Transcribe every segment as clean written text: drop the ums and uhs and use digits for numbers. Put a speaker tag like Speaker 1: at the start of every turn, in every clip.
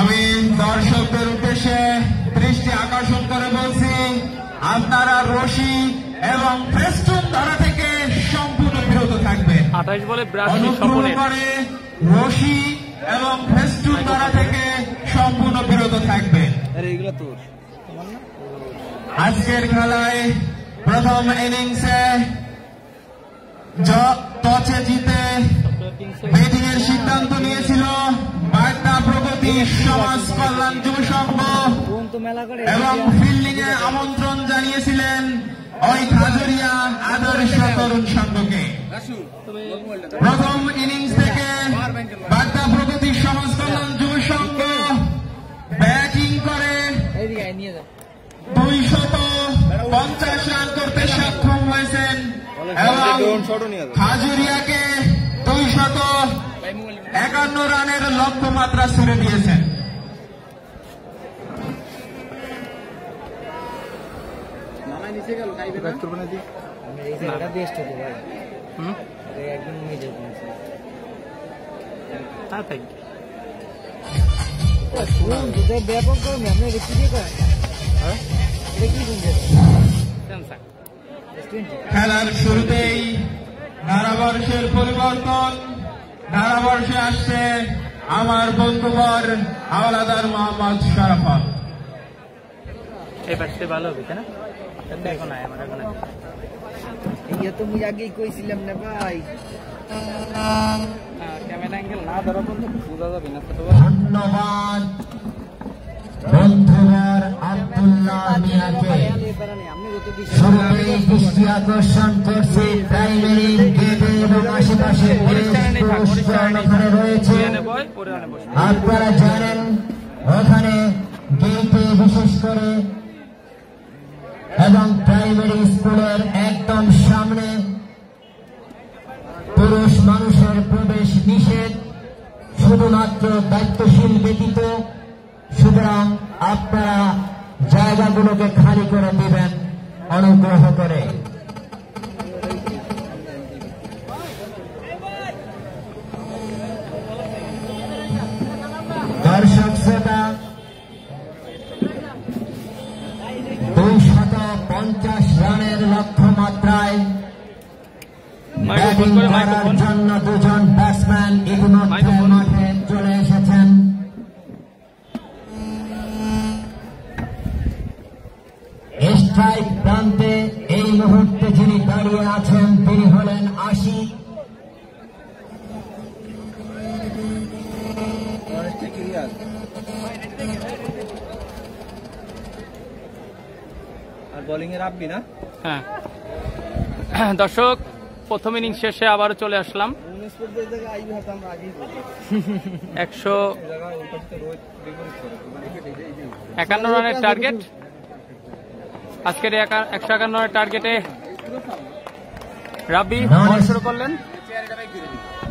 Speaker 1: আমি দর্শকদের উদ্দেশ্যে দৃষ্টি আকর্ষণ করে বলছি, আপনারা রশি এবং ফেস্টুন ধরা থেকে সম্পূর্ণ বিরত থাকবেন।
Speaker 2: 28 বলে
Speaker 1: অনুগ্রহ করে রশি এবং ফেস্টুন ধরা থেকে সম্পূর্ণ বিরত থাকবেন। আজকের খেলায় প্রথম ইনিংসে টসে জিতে ব্যাটিং এর সিদ্ধান্ত নিয়েছিল বার্তা প্রগতি সমাজ কল্যাণ যুব সংঘ এবং ফিল্ডিং এ আমন্ত্রণ জানিয়েছিলেন ওই খাজুরিয়া আদর্শ তরুণ সংঘকে। প্রথম ইনিংস থেকে বার্তা প্রগতি সমাজ কল্যাণ যুব সংঘ ব্যাটিং করে 250 রান করতে সক্ষম হয়েছেন এবং খাজুরিয়াকে 251 রানের লক্ষ্যমাত্রা ছুড়ে দিয়েছেন। খেলার শুরুতেই ধারাবর্ষের পরিবর্তন, ধারাবর্ষে আসছে আমার বন্ধুবর হাওলাদার মোহাম্মদ শরাফত।
Speaker 2: ভালো হবে না
Speaker 3: তুমি আগেই কইছিলাম না ভাই,
Speaker 2: ক্যামেরা অ্যাঙ্গেল না ধরা পর্যন্ত বোঝা যাবে না।
Speaker 1: ধন্যবাদ বন্ধুবর আব্দুল্লাহ মিয়াকে। শুরুতেই দৃষ্টি আকর্ষণ করছে প্রাইমারি গেটে এবং আশেপাশে রয়েছে। আপনারা জানেন ওখানে গেটে বিশেষ করে এবং প্রাইমারি স্কুলের একদম সামনে পুরুষ মানুষের প্রবেশ নিষেধ, শুধুমাত্র দায়িত্বশীল ব্যতীত। সুতরাং আপনারা জায়গাগুলোকে খালি করে দিবেন অনুগ্রহ করে। দর্শক শ্রোতা, 250 রানের লক্ষ্যমাত্রায় ব্যাটিং করার জন্য দুজন ব্যাটসম্যান ইতিমধ্যে মাঠে চলে এসেছেন। স্ট্রাইক প্রান্তে এই মুহূর্তে যিনি দাঁড়িয়ে আছেন তিনি হলেন আশিক।
Speaker 3: আর বোলিং এ রাখবি না।
Speaker 2: হ্যাঁ দর্শক, প্রথম ইনিংস শেষে আবারও চলে আসলাম। 151 রানের টার্গেট। আজকের 151 রানের টার্গেটে রাব্বি বল শুরু করলেন,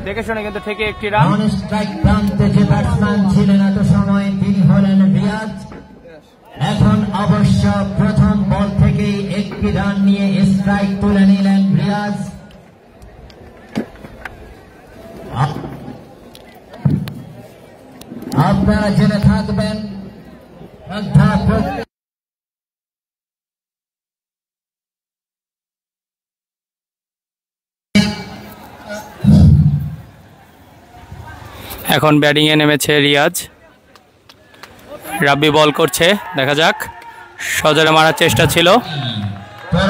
Speaker 2: দেখে শুনে কিন্তু থেকে একটি রান।
Speaker 1: স্ট্রাইক প্রান্তে যে ব্যাটসম্যান ছিলেন এত সময় তিনি হলেন রিয়াজ। এখন অবশ্য প্রথম বল থেকেই একটি রান নিয়ে স্ট্রাইক তুলে নিলেন রিয়াজ। আপনারা জেনে থাকবেন
Speaker 2: এখন ব্যাটিং এ নেমেছে রিয়াজ। রাব্বি বল করছে, দেখা যাক। সজোরে মারার চেষ্টা ছিল,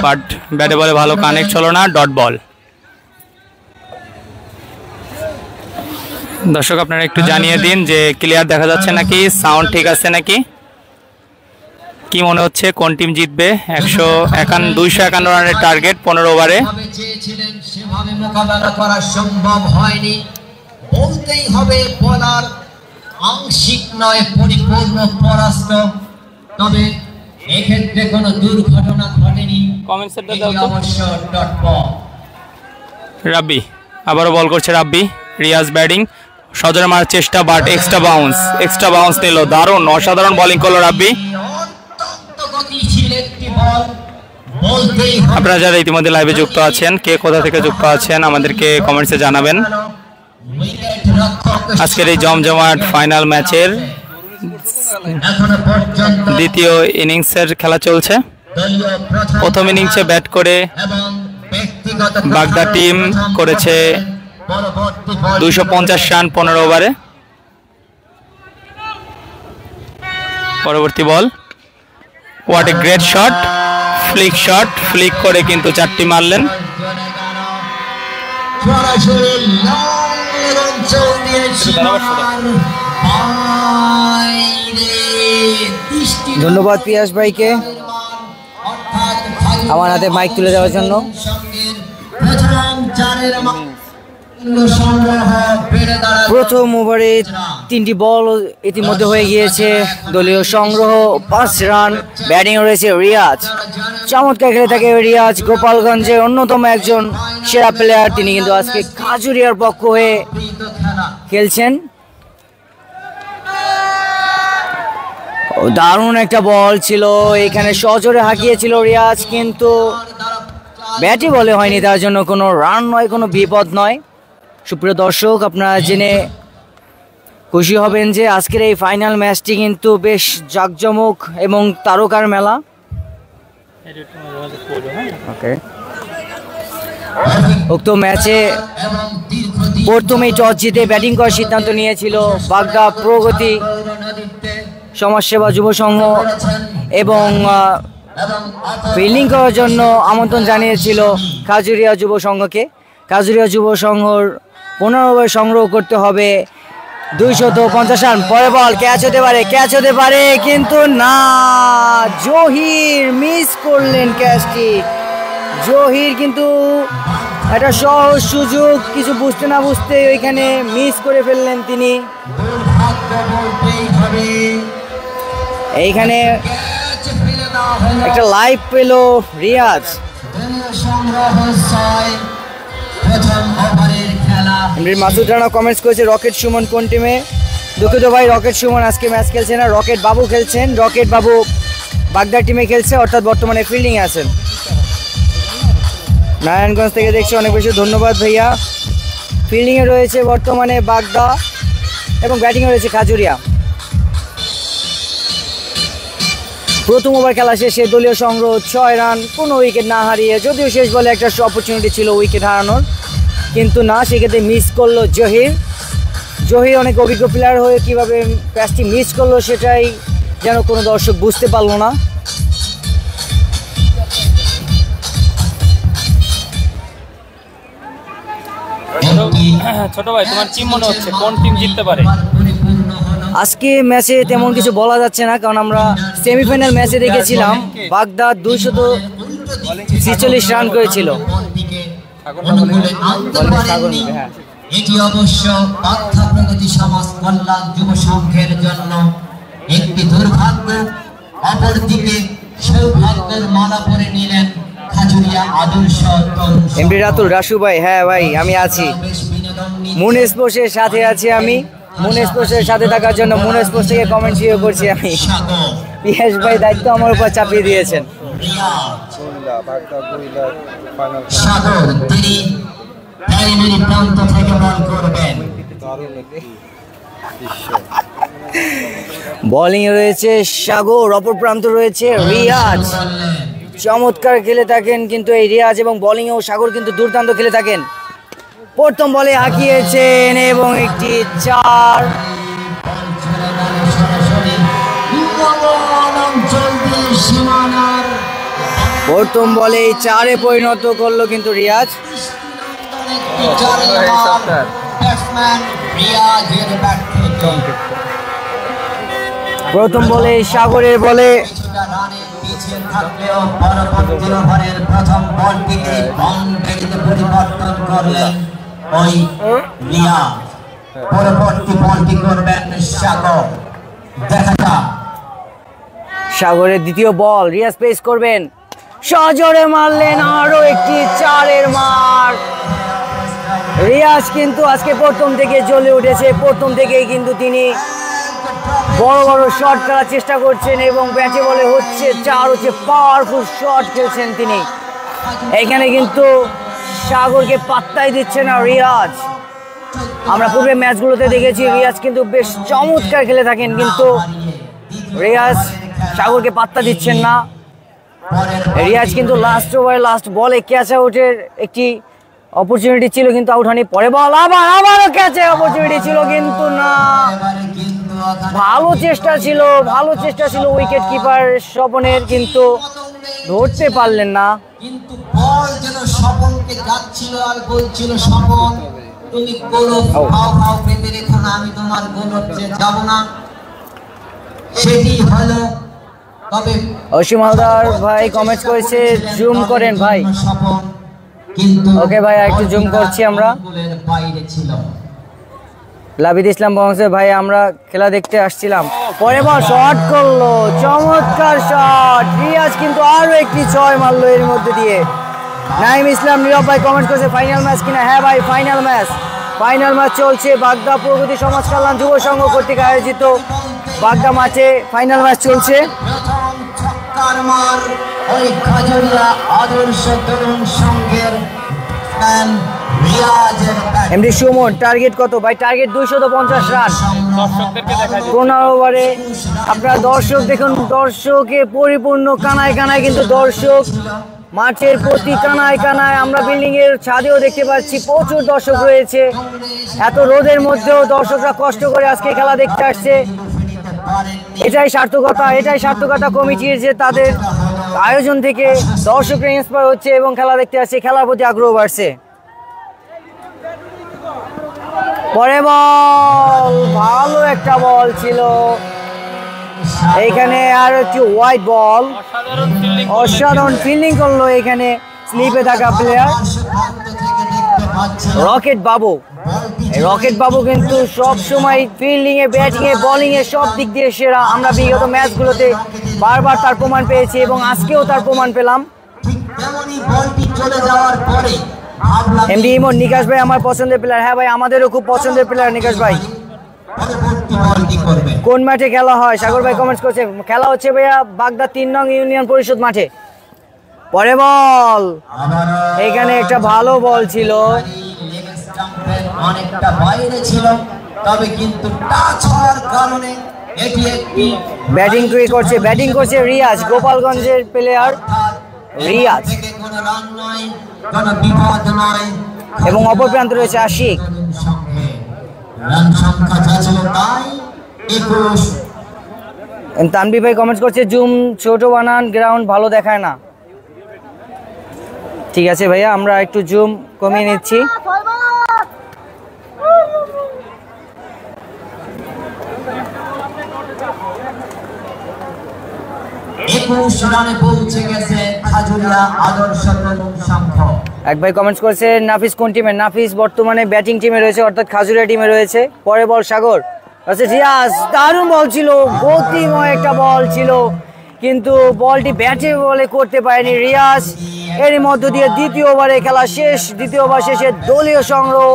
Speaker 2: বাট ব্যাটে বলে ভালো কানেক্ট ছিল না, ডট বল। দর্শক আপনারা একটু জানিয়ে দিন যে ক্লিয়ার দেখা যাচ্ছে নাকি, সাউন্ড ঠিক আছে নাকি, কি মনে হচ্ছে কোন টিম জিতবে? 251 রানের টার্গেট 15 ওভারে।
Speaker 1: সেভাবে মোকাবেলা করা সম্ভব হয়নি, বলতেই হবে বলার আংশিক নয় পরিপূর্ণ পরাস্ত। তবে এক্ষেত্রে কোনো দুর্ঘটনা ঘটেনি।
Speaker 2: কমেন্ট সেন্টার দাও তো।
Speaker 1: অবশ্য ডট বল।
Speaker 2: রাব্বি আবারও বল করছে রাব্বি। রিয়াজ ব্যাটিং, সজোরে মারার চেষ্টা, বাট এক্সট্রা বাউন্স নিল। দারুণ অসাধারণ বোলিং করলো রাব্বি। আপনারা যারা ইতিমধ্যে লাইভে যুক্ত আছেন, কে কোথা থেকে যুক্ত আছেন আমাদেরকে কমেন্টসে জানাবেন। আজকের এই জমজমাট ফাইনাল ম্যাচের
Speaker 1: এখনো পর্যন্ত
Speaker 2: দ্বিতীয় ইনিংসের খেলা চলছে।
Speaker 1: দলীয়
Speaker 2: প্রথম ইনিংসে ব্যাট করে
Speaker 1: এবং ব্যক্তিগত
Speaker 2: বাগদা টিম করেছে
Speaker 1: পরবর্তী বল
Speaker 2: 250 রান 15 ওভারে। পরবর্তী ball, what a great shot, flick করে কিন্তু 4টি মারলেন।
Speaker 1: সরাসরি লং লেগ চল দিয়ে সীমানার বাইরে দৃষ্টি
Speaker 3: ধন্যবাদ পিয়াস ভাইকে আমার হাতে মাইক তুলে দেওয়ার জন্য।
Speaker 1: সঙ্গের প্রথম চারের সংগ্রহ বেড়ে দাঁড়ালো।
Speaker 3: প্রথম ওভারে 3টি বল ইতিমধ্যে হয়ে গিয়েছে। দলীয় সংগ্রহ 5 রান। ব্যাটিং রয়েছে রিয়াজ, চমৎকার খেলে থাকে রিয়াজ, গোপালগঞ্জের অন্যতম একজন সেরা প্লেয়ার। তিনি কিন্তু আজকে খাজুরিয়ার পক্ষ হয়ে খেলছেন। দারুণ একটা বল ছিল, এখানে সজোরে হাঁকিয়েছিল রিয়াজ, কিন্তু ব্যাটে বলে হয়নি, তার জন্য কোনো রান নয়, কোনো বিপদ নয়। সুপ্রিয় দর্শক, আপনারা জেনে খুশি হবেন যে আজকের এই ফাইনাল ম্যাচটি কিন্তু বেশ জাঁকজমক এবং তারকার মেলা। উক্ত ম্যাচে প্রথমেই টস জিতে ব্যাটিং করার সিদ্ধান্ত নিয়েছিল বাগদা প্রগতি সমাজসেবা যুব সংঘ এবং ফিল্ডিং করার জন্য আমন্ত্রণ জানিয়েছিল খাজুরিয়া যুব সংঘকে। খাজুরিয়া যুব সংঘর 15 ওভার সংগ্রহ করতে হবে 250 রান। পরে বল ক্যাচ হতে পারে, কিন্তু না, জহির মিস করলেন ক্যাচটি। জহির কিন্তু একটা সহজ সুযোগ কিছু বুঝতে না বুঝতে ওইখানে মিস করে ফেললেন তিনি। এইখানে একটা লাইভ পেল রিয়াজ। মাসুদ রানা কমেন্টস করেছে রকেট সুমন কোন টিমে। দুঃখিত ভাই, রকেট সুমন আজকে ম্যাচ খেলছে না, রকেট বাবু খেলছেন। রকেট বাবু বাগদা টিমে খেলছে, অর্থাৎ বর্তমানে ফিল্ডিং আছেন। নারায়ণগঞ্জ থেকে দেখছি, অনেক বেশি ধন্যবাদ ভাইয়া। ফিল্ডিংয়ে রয়েছে বর্তমানে বাগদা এবং ব্যাটিংয়ে রয়েছে খাজুরিয়া। প্রথম ওভার খেলা শেষে দলীয় সংগ্রহ 6 রান, কোনো উইকেট না হারিয়ে, যদিও শেষ বলে একটা অপরচুনিটি ছিল উইকেট হারানোর, কিন্তু না, সেক্ষেত্রে মিস করলো জহির। অনেক অভিজ্ঞ প্লেয়ার হয়ে কীভাবে ক্যাচটি মিস করলো সেটাই যেন কোনো দর্শক বুঝতে পারলো না।
Speaker 2: ছোট ভাই, তোমার কি মনে হচ্ছে কোন টিম জিততে পারে?
Speaker 3: আজকে ম্যাচে তেমন কিছু বলা যাচ্ছে না, কারণ আমরা সেমিফাইনাল ম্যাচে দেখেছিলাম বাগদা 246 রান করেছিল।
Speaker 1: এটি অবশ্য বাগদা প্রগতি সমাজ কল্যাণ যুব সংঘের জন্য একটি দুর্ভাগ্য। অপরদিকে সৌভাগ্যের মালা পরে নিলেন খাজুরিয়া আদর্শ তরুণ
Speaker 3: এমডি রাতুল রাসু ভাই। হ্যাঁ ভাই, আমি আছি, মুন স্পোর্টসের সাথে আছি আমি। মুন স্পোর্টসের সাথে থাকার জন্য মুন স্পোর্টস থেকে কমেন্ট শেয়ার করছি আমি। পিয়াস ভাই দায়িত্ব আমার উপর চাপিয়ে দিয়েছেন।
Speaker 1: সাগর তিনি প্রাইমারি প্রান্ত থেকে বল করবেন।
Speaker 3: বোলিং রয়েছে সাগর, অপর প্রান্ত রয়েছে রিয়াজ। চমৎকার খেলে থাকেন কিন্তু এই রিয়াজ, এবং বোলিংয়েও সাগর কিন্তু দুর্দান্ত খেলে থাকেন। প্রথম বলে হাঁকিয়েছেন এবং একটি 4। প্রথম বলে 4-এ পরিণত করলো কিন্তু রিয়াজ। প্রথম বলে সাগরের বলে
Speaker 1: প্রথম বলটিকে পরিবর্তন করলেন ওই রিয়াজ। পরবর্তী বলটি করবেন সাগর। দেখা যাক
Speaker 3: সাগরের দ্বিতীয় বল, রিয়াজ পেস করবেন, সজোরে মারলেন, আরো একটি 4-এর মার। রিয়াজ কিন্তু আজকে প্রথম থেকে জ্বলে উঠেছে, প্রথম থেকেই কিন্তু তিনি বড় বড় শট খেলার চেষ্টা করছেন এবং ব্যাটে বলে হচ্ছে 4, হচ্ছে পাওয়ারফুল শট খেলছেন তিনি। এখানে কিন্তু সাগরকে পাত্তাই দিচ্ছে না রিয়াজ। আমরা পূর্বে ম্যাচগুলোতে দেখেছি রিয়াজ কিন্তু বেশ চমৎকার খেলে থাকেন, কিন্তু রিয়াজ সাগরকে পাত্তা দিচ্ছেন না। রিয়াজ কিন্তু লাস্ট ওভারে লাস্ট বলে ক্যাচ আউটের একটি অপরচুনিটি ছিল, কিন্তু আউট হয়নি। পরে বল আবারও ক্যাচের অপরচুনিটি ছিল, কিন্তু না। ভালো চেষ্টা ছিল উইকেট কিপার স্বপনের, কিন্তু ধরতে পারলেন না।
Speaker 1: কিন্তু বল যেন স্বপনকে যাচ্ছিল আর বলছিল, স্বপন তুমি গৌরব ভাও পেতে রেখো না, আমি তোমার গৌরব যাব না। সেটি হলো। তবে
Speaker 3: অসীম হালদার ভাই কমেন্ট করেছে জুম করেন ভাই।
Speaker 1: স্বপন কিন্তু
Speaker 3: ওকে ভাই একটু জুম করছি আমরা।
Speaker 1: বাইরে ছিল।
Speaker 3: লাবিদ ইসলাম বংশে ভাই আমরা খেলা দেখতে আসছিলাম। পরে বল শট করলো, চমৎকার শট। রিয়াজ কিন্তু আরো একটি 6 মারলো এর মধ্যে দিয়ে। নাইম ইসলাম নীরব ভাই কমেন্ট করেছে ফাইনাল ম্যাচ কিনা। হ্যাঁ ভাই ফাইনাল ম্যাচ চলছে। বাগদা প্রগতি সমাজ কল্যাণ যুব সংঘ কর্তৃক আয়োজিত বাগদা মাঠে ফাইনাল ম্যাচ চলছে।
Speaker 1: প্রথম ছক্কার মার ওই খাজুরিয়া আদর্শ তরুণ সংঘের ফ্যান রিয়াজের ব্যাট।
Speaker 3: এমডি সুমন টার্গেট কত ভাই? Target 250 run. 15 ওভারে আপনারা দর্শক দেখুন, দর্শকে পরিপূর্ণ কানায় কিন্তু দর্শক মাঠের প্রতি কানায় আমরা বিল্ডিং এর ছাদেও দেখতে পাচ্ছি প্রচুর দর্শক রয়েছে। এত রোদের মধ্যেও দর্শকরা কষ্ট করে আজকে খেলা দেখতে আসছে। এটাই সার্থকতা কমিটির, যে তাদের আয়োজন থেকে দর্শকরা ইন্সপায়ার হচ্ছে এবং খেলা দেখতে আসছে, খেলার প্রতি আগ্রহ বাড়ছে। পরে বল ভালো একটা বল ছিল এইখানে, আর একটি হোয়াইট বল। অসাধারণ ফিল্ডিং করলো এখানে স্লিপে থাকা প্লেয়ার রকেট বাবু কিন্তু সব সময় ফিল্ডিং এ, ব্যাটিং এ, বোলিং এ সব দিক দিয়ে সেরা। আমরা বিগত ম্যাচগুলোতে বারবার তার প্রমাণ পেয়েছি এবং আজকেও তার প্রমাণ পেলাম। এমডি ইমন নিকাশ ভাই আমার পছন্দের প্লেয়ার। হ্যাঁ ভাই আমাদেরও খুব পছন্দের প্লেয়ার নিকাশ ভাই। কোন মাঠে খেলা হয়? সাগর ভাই কমেন্টস করছে খেলা হচ্ছে ভাইয়া বাগদা 3 নং ইউনিয়ন পরিষদ মাঠে। পরে বল এখানে একটা ভালো বল ছিল,
Speaker 1: অনেকটা বাইরে ছিল, তবে কিন্তু টাচ হওয়ার কারণে এটি একটি
Speaker 3: ব্যাটিং করছে রিয়াজ, গোপালগঞ্জের প্লেয়ার রিয়াজ,
Speaker 1: কোনো রান নয়, কোনো বিপদ নয়।
Speaker 3: এবং অপর প্রান্তে রয়েছে আশিক।
Speaker 1: রান সংখ্যা যা ছিল তাই 21।
Speaker 3: তানভীর ভাই কমেন্টস করছে জুম ছোট বানান, গ্রাউন্ড ভালো দেখায় না। ঠিক আছে ভাইয়া আমরা একটু জুম কমিয়ে নিচ্ছি।
Speaker 1: 21 রানে পৌঁছে গেছে খাজুরিয়া আদর্শ তরুণ সংঘ।
Speaker 3: এক ভাই কমেন্টস করেছে নাফিস কোন টিমে? নাফিস বর্তমানে ব্যাটিং টিমে রয়েছে, অর্থাৎ খাজুরিয়া টিমে রয়েছে। পরে বল সাগর, আচ্ছা রিয়াজ দারুণ বল ছিল, গতিময় একটা বল ছিল, কিন্তু বলটি ব্যাটে বলে করতে পারেনি রিয়াজ। এর মধ্য দিয়ে দ্বিতীয় ওভারে খেলা শেষ। দ্বিতীয় ওভার শেষে দলীয় সংগ্রহ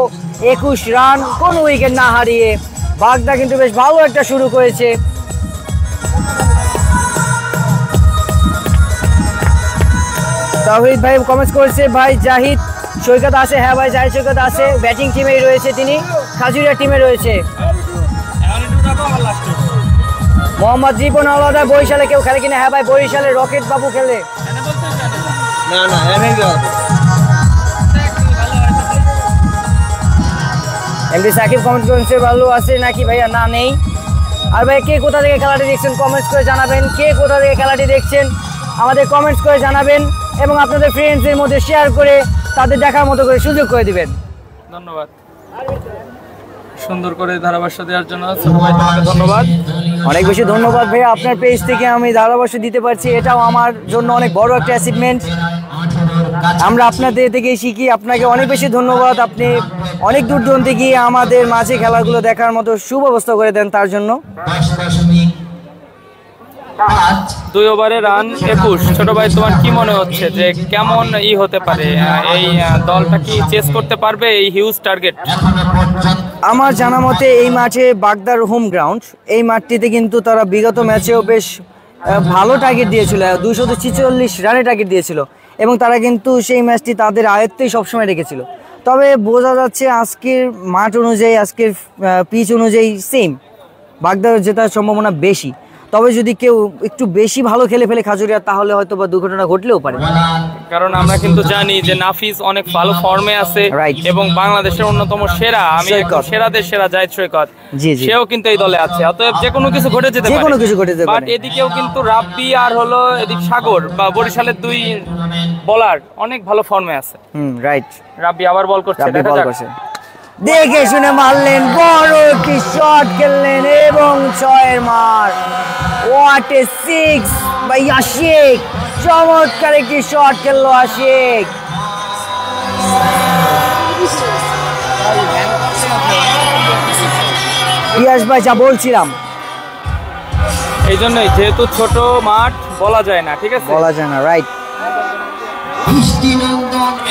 Speaker 3: 21 রান, কোনো উইকেট না হারিয়ে বাগদা কিন্তু বেশ ভালো একটা শুরু করেছে। তাহিদ ভাই কমেন্টস করেছে ভাই জাহিদ সৈকত আছে। হ্যাঁ ভাই জাহিদ সৈকত আছে, ব্যাটিং টিমেই রয়েছে, তিনি খাজুরিয়া টিমে রয়েছে। মোহাম্মদ জীবন আলাদা বরিশালে কেউ খেলে কিনা? হ্যাঁ ভাই বরিশালে রকেট বাবু খেলে। এমডি সাকিব কমেন্ট করেছে ভালো আছে নাকি ভাইয়া? না নেই। আর ভাই কে কোথা থেকে খেলাটি দেখছেন কমেন্টস করে জানাবেন। কে কোথা থেকে খেলাটি দেখছেন আমাদের কমেন্টস করে জানাবেন এবং আপনাদের ফ্রেন্ডসদের মধ্যে শেয়ার করে তাদের দেখার মতো করে সুযোগ করে দিবেন।
Speaker 2: ধন্যবাদ সুন্দর করে ধারাভাষ্য দেওয়ার জন্য ধন্যবাদ।
Speaker 3: অনেক বেশি ধন্যবাদ ভাইয়া, আপনার পেজ থেকে আমি ধারাভাষ্য দিতে পারছি, এটাও আমার জন্য অনেক বড় একটা অ্যাচিভমেন্ট। আমরা আপনাদের থেকে শিখি, আপনাকে অনেক বেশি ধন্যবাদ। আপনি অনেক দূর দূরান্তে গিয়ে আমাদের মাঝে খেলাগুলো দেখার মতো সুব্যবস্থা করে দেন, তার জন্য।
Speaker 2: 2 ওভারে রান 21। ছোট ভাই তোমার কি মনে হচ্ছে যে কেমন হতে পারে এই দলটা, কি চেস করতে পারবে এই হিউজ টার্গেট?
Speaker 3: আমার জানা মতে এই মাঠে বাগদার হোম গ্রাউন্ড, এই মাঠটিতে কিন্তু তারা বিগত ম্যাচেও বেশ ভালো টার্গেট দিয়েছিল, 246 রানে টার্গেট দিয়েছিল এবং তারা কিন্তু সেই ম্যাচটি তাদের আয়ত্তেই সবসময় রেখেছিল। তবে বোঝা যাচ্ছে আজকের মাঠ অনুযায়ী, আজকের পিচ অনুযায়ী সেম, বাগদা জেতার সম্ভাবনা বেশি। তবে যদি কেউ একটু বেশি ভালো খেলে ফেলে খাজুরিয়া, তাহলে হয়তো বা দুর্ঘটনা ঘটলেও পারে।
Speaker 2: কারণ আমরা কিন্তু জানি যে নাফিস অনেক ভালো ফর্মে আছে এবং বাংলাদেশের অন্যতম সেরা, আমি সেরাদের সেরা জাহিদ সৈকত, সেও কিন্তু এই দলে আছে। অতএব যে কোনো কিছু ঘটে যেতে পারে। বাট এদিকেও কিন্তু রাব্বি আর হলো এদিক সাগর বা বরিশালের দুই বলার অনেক ভালো ফর্মে আছে।
Speaker 3: রাইট,
Speaker 2: রাব্বি আবার বল করছে, দেখা যাক।
Speaker 3: দেখে শুনে মারলেন, বড় একটি শট খেললেন এবং 6-এর মার। What a six by Ashiq, চমৎকার একটি শট খেললো আশিক। পিয়াস ভাই যা বলছিলাম,
Speaker 2: এই জন্যই যেহেতু ছোট মাঠ বলা যায় না, ঠিক আছে,
Speaker 3: বলা যায় না, রাইট।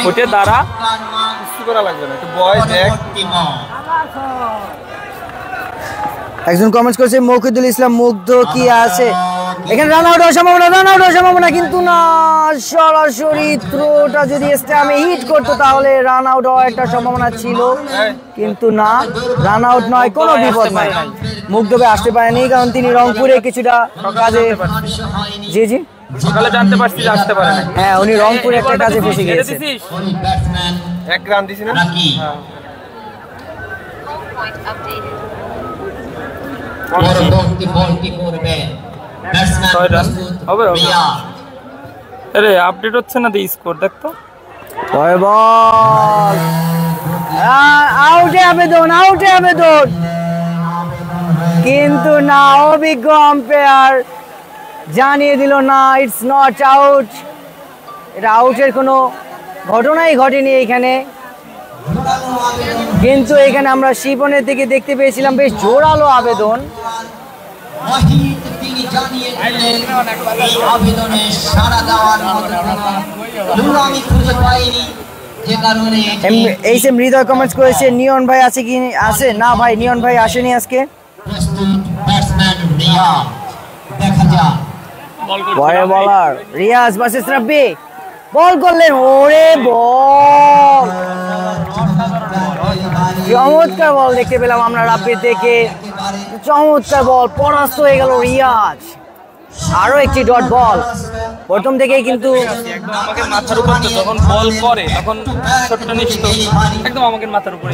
Speaker 2: ওটা দ্বারা করা লাগবে না, একটু বয়স দেখ।
Speaker 3: একজন কমেন্ট করেছে মৌকিদুল ইসলাম মুগ্ধ কি আছে এখানে, রান আউট হওয়ার সম্ভাবনা, কিন্তু না, সরাসরি থ্রোটা যদি স্ট্যাম্পে হিট করতো তাহলে রান আউট হওয়ার একটা সম্ভাবনা ছিল, কিন্তু না, রান আউট নয়, কোনো বিপদ নাই। মুগ্ধ ভাই আসতে পারেনি কারণ তিনি রংপুরে কিছুটা কাজে, জি
Speaker 2: সকালে জানতে পারছি যে আসতে পারে না।
Speaker 3: হ্যাঁ, উনি রংপুরে একটা কাজে ফেসে গিয়েছে।
Speaker 2: এক রান দিছি না,
Speaker 1: পরবর্তী বলটি করবে ব্যাটসম্যান
Speaker 2: হবে। আরে আপডেট হচ্ছে না, দি স্কোর দেখ তো।
Speaker 3: পরের বল, আউটে আবেদন, কিন্তু না, অভিজ্ঞ আম্পায়ার জানিয়ে দিল না, ইটস নট আউট। এটা আউটের কোনো ঘটনাই ঘটেনি এখানে, কিন্তু এখানে আমরা শিপনের থেকে দেখতে পেয়েছিলাম বেশ জোরালো আবেদন। এই সে হৃদয় কমেন্টস করেছে, নিয়ন ভাই আছে কি? আছে না ভাই, নিয়ন ভাই আসেনি আজকে। পরের বলার রিয়াজ ভার্সেস রাব্বি, বল করলেন, ওরে বল, চমৎকার বল দেখতে পেলাম আমরা রাব্বি থেকে, চমৎকার বল, পরাস্ত হয়ে গেল রিয়াজ। আরো একটি ডট বল, প্রথম থেকেই কিন্তু
Speaker 2: আমাকে মাথার উপর যখন বল করে তখন ছোট্ট নিশ্চিত একদম আমাকে মাথার উপরে,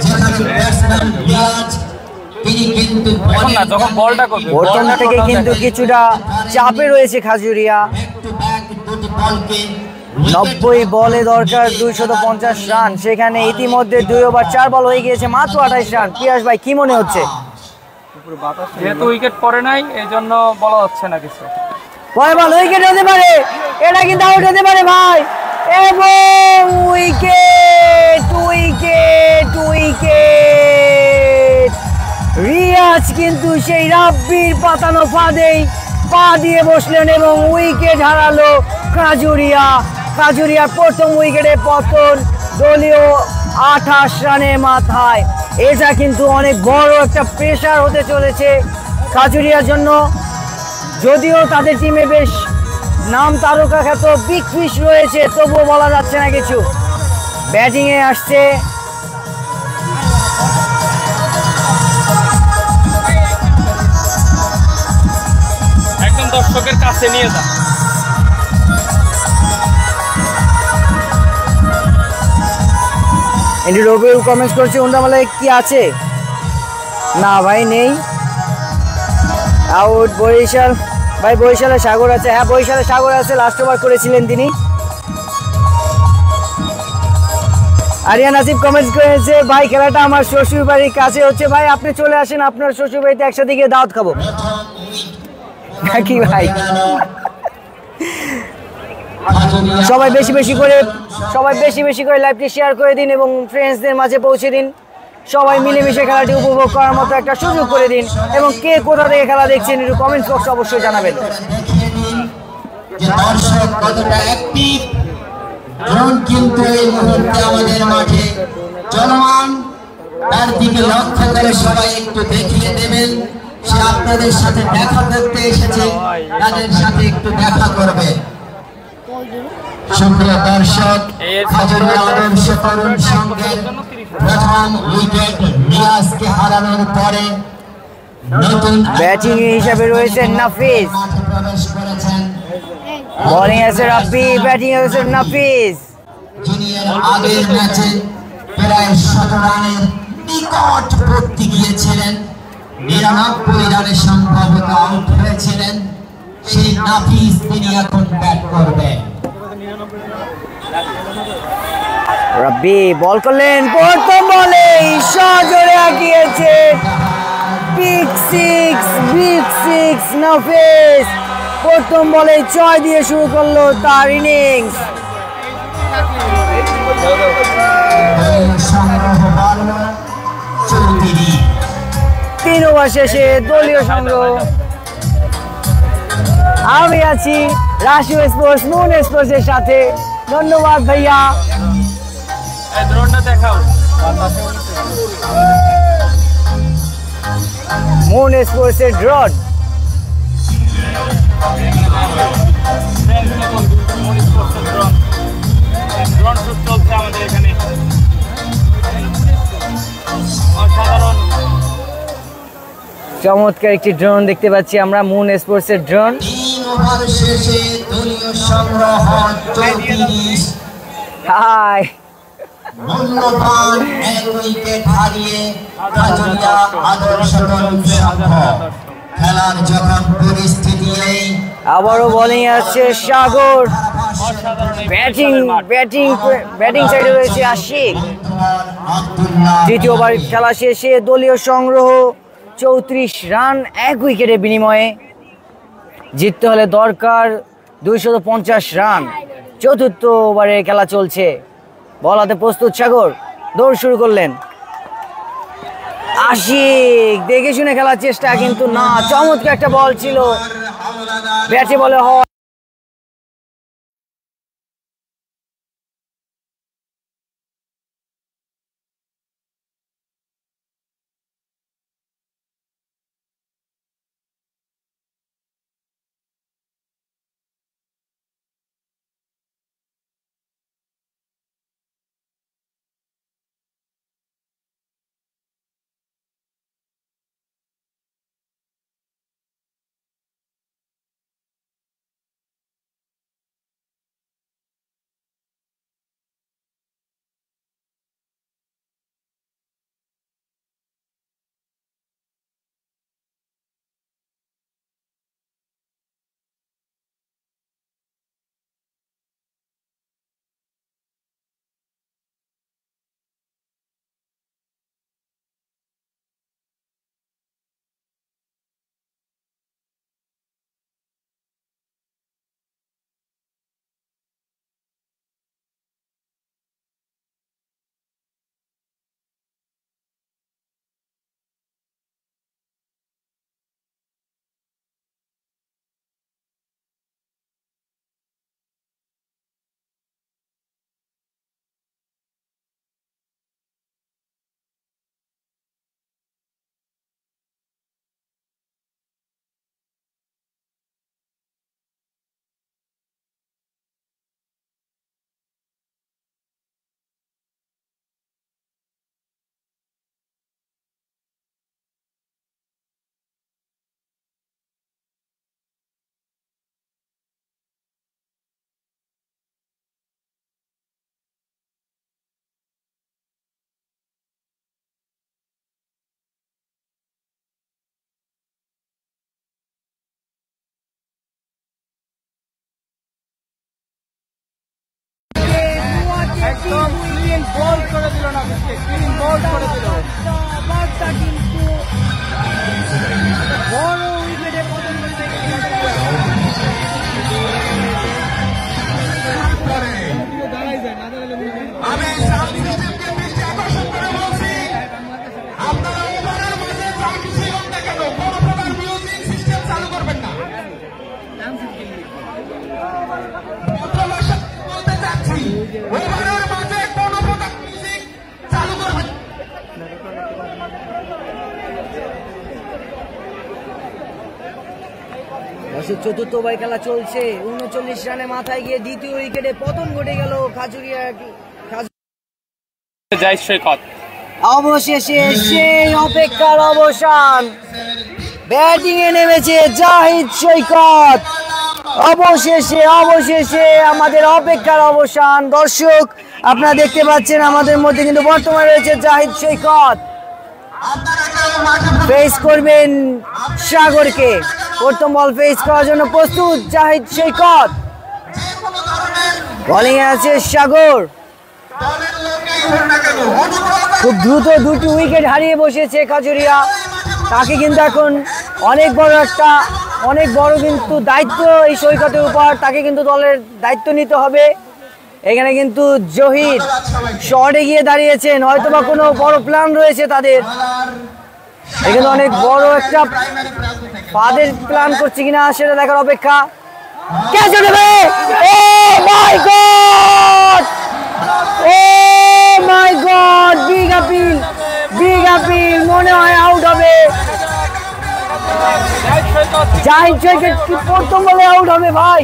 Speaker 2: এখন না যখন বলটা করবে
Speaker 3: প্রথম থেকে কিন্তু কিছুটা চাপে রয়েছে খাজুরিয়া। 90 বলে দরকার 250 রান, সেখানে ইতিমধ্যে 2 ওভার 4 বল হয়ে গিয়েছে, মাত্র 28 রান। পিয়াস ভাই কি মনে হচ্ছে?
Speaker 2: যেহেতু উইকেট পড়ে নাই এই জন্য বলা হচ্ছে না কিছু।
Speaker 3: পরের বল উইকেট হতে পারে, এটা কিন্তু আউট হতে পারে ভাই, এবং উইকেট। রিয়াজ কিন্তু সেই রাব্বির পাতানো ফাঁদেই পা দিয়ে বসলেন এবং উইকেট হারালো খাজুরিয়ার প্রথম উইকেটে পতন, দলীয় 28 রানের মাথায়। এটা কিন্তু অনেক বড় একটা প্রেসার হতে চলেছে খাজুরিয়ার জন্য, যদিও তাদের টিমে বেশ নাম তারকা খ্যাত বিগ ফিশ রয়েছে, তবুও বলা যাচ্ছে না কিছু। ব্যাটিংয়ে আসছে
Speaker 2: একদম দর্শকের কাছে নিয়ে যা।
Speaker 3: এন্ডি রবিউল কমেন্টস করছে উন্দামালায় কি আছে? না ভাই নেই, আউট। বরিশাল ভাই, বরিশালে সাগর আছে, হ্যাঁ বরিশালে সাগর আছে, লাস্ট ওভার করেছিলেন তিনি। আরিয়ান আসিফ কমেন্টস করেছে ভাই খেলাটা আমার শ্বশুর বাড়ির কাছে হচ্ছে, ভাই আপনি চলে আসেন আপনার শ্বশুর বাড়িতে, একসাথে গিয়ে দাওয়াত খাবো নাকি ভাই? সবাই বেশি বেশি করে লাইভটি শেয়ার করে দিন এবং ফ্রেন্ডসদের মাঝে পৌঁছে দিন। সবাই মিলেমিশে খেলাটি উপভোগ করার মতো একটা সুযোগ করে দিন, এবং কে কোথা থেকে খেলা দেখছেন একটু কমেন্টস বক্সে অবশ্যই জানাবেন।
Speaker 1: কিন্তু এই মুহূর্তে আমাদের মাঠে চলমান, তার দিকে লক্ষ্য করে সবাই একটু দেখিয়ে দেবেন, সে আপনাদের সাথে দেখা করতে এসেছে, তাদের সাথে একটু দেখা করবে। সুপ্রিয় দর্শক, খাজুরিয়া আদর্শ তরুণ সংঘের প্রথম উইকেট নিয়াজকে হারানোর পরে নতুন
Speaker 3: ব্যাটিং হিসেবে রয়েছেন নাফিস,
Speaker 1: প্রবেশ করেছেন
Speaker 3: বোলিং আছে রাব্বি, ব্যাটিং আছে নাফিস।
Speaker 1: জুনিয়র আগের ম্যাচে প্রায় ১৭ রানের নিকটবর্তী গিয়েছিলেন, ৯৯ রানে সম্ভবত আউট হয়েছিলেন। সেই নাফিস তিনি এখন ব্যাট করবেন।
Speaker 3: রাব্বি বল করলেন, প্রথম বলে সজোরে আগিয়েছে, বিগ সিক্স নাফিস প্রথম বলে ৬ দিয়ে শুরু করলো তার ইনিংস।
Speaker 1: সংগ্রহ বাড়ল ৩৪।
Speaker 3: ৩ ওভার শেষে দলীয় সংগ্রহ। আমি আছি রাশিয়া স্পোর্টস, মুন স্পোর্টস এর সাথে। ধন্যবাদ ভাইয়া। মুন স্পোর্টস এর ড্রোন। চমৎকার একটি ড্রোন দেখতে পাচ্ছি আমরা, মুন স্পোর্টস এর ড্রোন।
Speaker 1: ৩ ওভার শেষে দলীয় সংগ্রহ ৩৪।
Speaker 3: হাই,
Speaker 1: মূল্যবান এক উইকেট হারিয়ে খাজুরিয়া আদর্শ তরুণ সংঘ খেলার যখন পরিস্থিতি এই
Speaker 3: আবারও বোলিং আছে সাগর, ব্যাটিং সাইডে রয়েছে আশিক। দ্বিতীয়বার খেলা শেষে দলীয় সংগ্রহ ৩৪ রান ১ উইকেটের বিনিময়ে। জিততে হলে দরকার ২৫০ রান। চতুর্থ ওভারে খেলা চলছে, বল হাতে প্রস্তুত সাগর, দৌড় শুরু করলেন আশিক, দেখে শুনে খেলার চেষ্টা কিন্তু না। চমৎকার একটা বল ছিল, ব্যাটে বলে হওয়া।
Speaker 2: একদম ক্লিন বোল্ড করে দিল না, ক্লিন বোল্ড করে দিল।
Speaker 3: বার্তা কিন্তু বড় উইকেটে পতন করতে
Speaker 4: আমি আকর্ষণ করে বলছি, আপনারা ওভারের মাঝে যা কিছু হোক না কেন, কোনো প্রকার মিউজিক সিস্টেম চালু করবেন না। বলতে চাচ্ছি, ওভারের মাঝে কোনো প্রকার মিউজিক চালু করবেন না।
Speaker 3: চতুর্থ ওভার খেলা চলছে, 39 রানে মাথায় গিয়ে দ্বিতীয় উইকেটে পতন ঘটে গেল খাজুরিয়া।
Speaker 2: জাহিদ সৈকত
Speaker 3: অবশেষে সেই অপেক্ষার অবসান, ব্যাটিং এ নেমেছে জাহিদ সৈকত। অবশেষে আমাদের অপেক্ষার অবসান। দর্শক আপনারা দেখতে পাচ্ছেন আমাদের মধ্যে কিন্তু বর্তমানে রয়েছে জাহিদ সৈকত, ফেস করবেন সাগরকে। প্রথম বল ফেস করার জন্য প্রস্তুত জাহিদ সৈকত, বোলিং এ আছে সাগর। খুব দ্রুত দুটি উইকেট হারিয়ে বসেছে খাজুরিয়া। তাকে কিন্তু এখন অনেক বড় কিন্তু দায়িত্ব এই সৈকতের উপর, তাকে কিন্তু দলের দায়িত্ব নিতে হবে। এখানে কিন্তু জহির শর্টে গিয়ে দাঁড়িয়েছেন, হয়তোবা কোনো বড় প্ল্যান রয়েছে তাদের। এখানে অনেক বড় একটা ফাদের প্ল্যান করছে কিনা সেটা দেখার অপেক্ষা। ক্যাচ নেবে, ও মাই গড, ও মাই গড, বিগ আপিল, মনে হয় আউট হবে। জাহিদ সৈকত কি প্রথম বলে আউট হবে ভাই?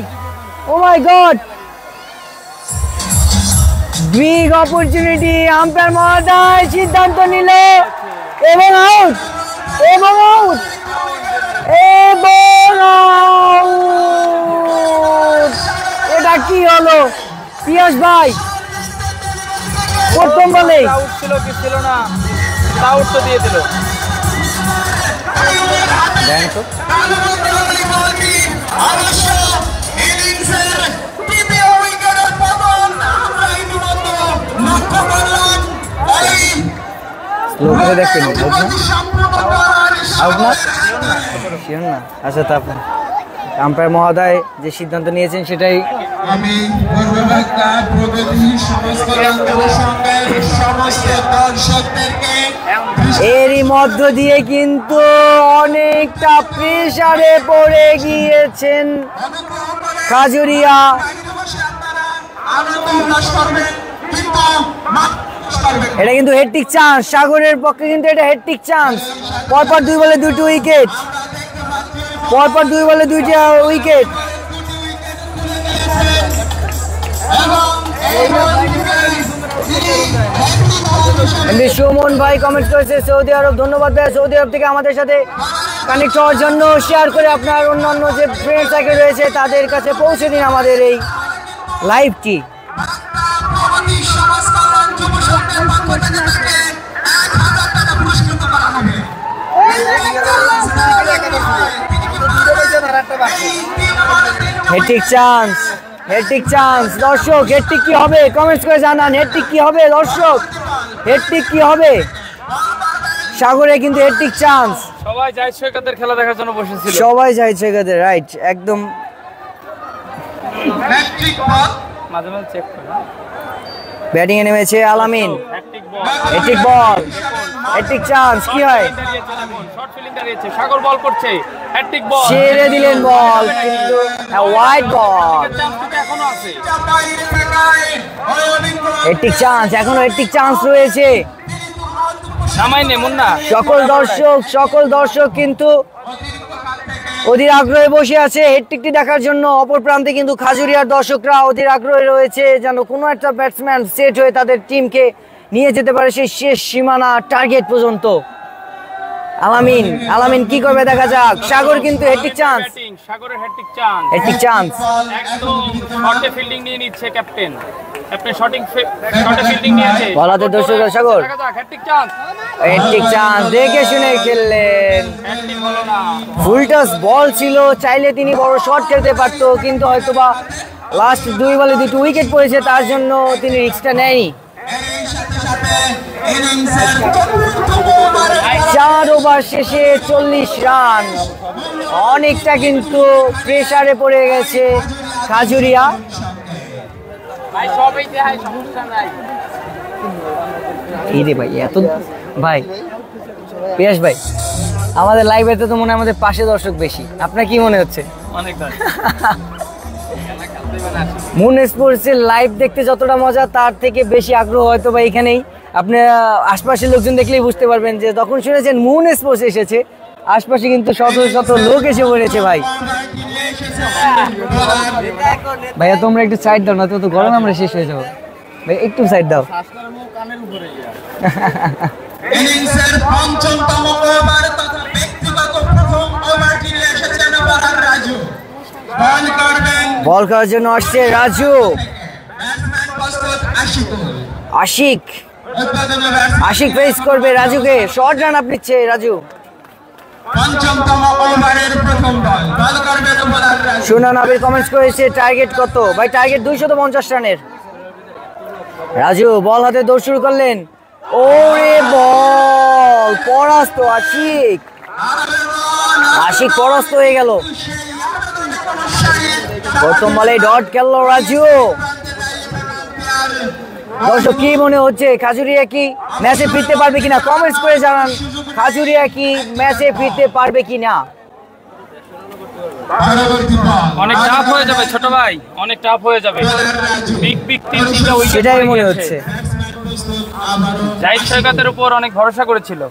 Speaker 3: ও মাই গড, বিগ অপরচুনিটি। আম্পায়ার মহোদয় সিদ্ধান্ত নিল এবং আউট। এটা কি হলো পিয়াস ভাই? প্রথম বলে
Speaker 2: আউট ছিল কি ছিল না, আউট তো দিয়ে দিল।
Speaker 3: আচ্ছা, তারপর আম্পায়ার মহোদয় যে সিদ্ধান্ত নিয়েছেন সেটাই।
Speaker 4: আমি পূর্ববাংলা প্রগতি সমস্ত দর্শকদেরকে
Speaker 3: এরই মধ্য দিয়ে কিন্তু অনেকটা প্রেসারে পড়ে গিয়েছেন খাজুরিয়া। এটা কিন্তু হেট্রিক চান্স সাগরের পক্ষে, কিন্তু এটা হেট্রিক চান্স। পরপর 2 বলে 2টি উইকেট, পরপর 2 বলে 2টি উইকেট। সুমন ভাই কমেন্ট করেছে সৌদি আরব, ধন্যবাদ ভাই সৌদি আরব থেকে আমাদের সাথে কানেক্ট হওয়ার জন্য। শেয়ার করে আপনার অন্যান্য যে ফ্রেন্ড সার্কেল রয়েছে তাদের কাছে পৌঁছে দিন আমাদের এই লাইভটি। হেট্রিক চান্স দর্শক, হেট্রিক কি হবে কমেন্টস করে জানান। হেট্রিক কি হবে দর্শক, হেট্রিক কি হবে? সাগরে কিন্তু হেট্রিক চান্স।
Speaker 2: সবাই জাহিদ সৈকতের খেলা দেখার জন্য বসেছিল,
Speaker 3: সবাই জাহিদ সৈকতের, রাইট, একদম।
Speaker 2: মাঝে মাঝে চেক করে
Speaker 3: ব্যাটিং এ নেমেছে আলামিন, হেট্রিক বল, হেট্রিক চান্স। কি হয়?
Speaker 2: শর্ট ফিল্ডিং দাঁড়িয়েছে, সাগর বল করছে, হ্যাট্রিক বল
Speaker 3: ছেড়ে দিলেন বল, কিন্তু ওয়াইড বল।
Speaker 2: এখনো আছে
Speaker 3: হেট্রিক চান্স, এখনো হেট্রিক চান্স রয়েছে।
Speaker 2: নামাইনে মুন্না।
Speaker 3: সকল দর্শক কিন্তু অধীর আগ্রহে বসে আছে হেট্রিকটি দেখার জন্য। অপর প্রান্তে কিন্তু খাজুরিয়ার দর্শকরা অধীর আগ্রহে রয়েছে যেন কোনো একটা ব্যাটসম্যান সেট হয়ে তাদের টিমকে নিয়ে যেতে পারে সেই শেষ সীমানা টার্গেট পর্যন্ত। আলামিন কি করবে দেখা যাক। সাগর কিন্তু হেট্রিক চান্স,
Speaker 2: সাগরের হেট্রিক চান্স,
Speaker 3: হেট্রিক চান্স।
Speaker 2: একদম শর্টে ফিল্ডিং নিয়ে নিচ্ছে ক্যাপ্টেন শর্টে ফিল্ডিং নিয়েছে।
Speaker 3: বলাতে দর্শকরা সাগর
Speaker 2: হেট্রিক চান্স,
Speaker 3: হেট্রিক চান্স দেখে শুনে খেললেন।
Speaker 2: হেট্রিক হলো না,
Speaker 3: ফুল টস বল ছিল, চাইলে তিনি বড় শট খেলতে পারতো, কিন্তু হয়তোবা লাস্ট 2 বলে 2টি উইকেট পড়েছে, তার জন্য তিনি রিস্কটা নেয়নি। 4 ওভার শেষে 40 রান, অনেকটা কিন্তু প্রেসারে পড়ে গেছে খাজুরিয়া।
Speaker 2: ভাই সবই দেখায়, সমস্যা নাই।
Speaker 3: এই রে ভাই, এত ভাই পিয়াস ভাই, আমাদের লাইভেতে তো মনে হয় আমাদের পাশে দর্শক বেশি, আপনার কি মনে হচ্ছে?
Speaker 2: অনেক
Speaker 3: মুন স্পোর্টসের লাইভ দেখতে যতটা মজা তার থেকে বেশি আগ্রহ হয়তো বা এখানেই। আপনারা আশপাশের লোকজন দেখলেই বুঝতে পারবেন যে তখন শুনেছেন মুন স্পোর্টস এসেছে, আশপাশে কিন্তু শত শত লোক এসে পড়েছে ভাই। ভাইয়া তোমরা একটু সাইড দাও, না তো গরম আমরা শেষ হয়ে যাবো। ভাই একটু সাইড দাও।
Speaker 4: ইনিংসের পঞ্চমতম ওভার তথা ব্যক্তিগত প্রথম ওভারটি নিয়ে এসেছেন ওভার রাজু। বল করবেন,
Speaker 3: বল করার জন্য আসছে রাজু।
Speaker 4: ব্যাটসম্যান প্রস্তুত
Speaker 3: আশিক।
Speaker 4: উদ্বোধনী ব্যাটসম্যান
Speaker 3: আশিক ফেস করবে রাজুকে। শর্ট রান আপ নিচ্ছে রাজু।
Speaker 4: পঞ্চমতম ওভারের প্রথম বল, বল করবেন ওভার রাজু।
Speaker 3: সুনান আবির কমেন্টস করেছে টার্গেট কত? ভাই টার্গেট 250 রানের। রাজু বল হাতে দৌড় শুরু করলেন। ওরে বল পরাস্ত আশিক। আশিক পরাস্ত হয়ে গেল। প্রথম বলে ডট খেললো রাজু। দর্শক কি মনে হচ্ছে, খাজুরিয়া কি ম্যাচে ফিরতে পারবে কিনা কমেন্টস করে জানান। খাজুরিয়া কি ম্যাচে ফিরতে পারবে কিনা?
Speaker 2: অনেক টাফ হয়ে যাবে ছোট ভাই, অনেক টাফ হয়ে যাবে। বিগ বিগ তিনটা উইকেট
Speaker 3: সেটাই মনে হচ্ছে।
Speaker 2: জাহিদ সৈকতের উপর অনেক ভরসা করেছিল।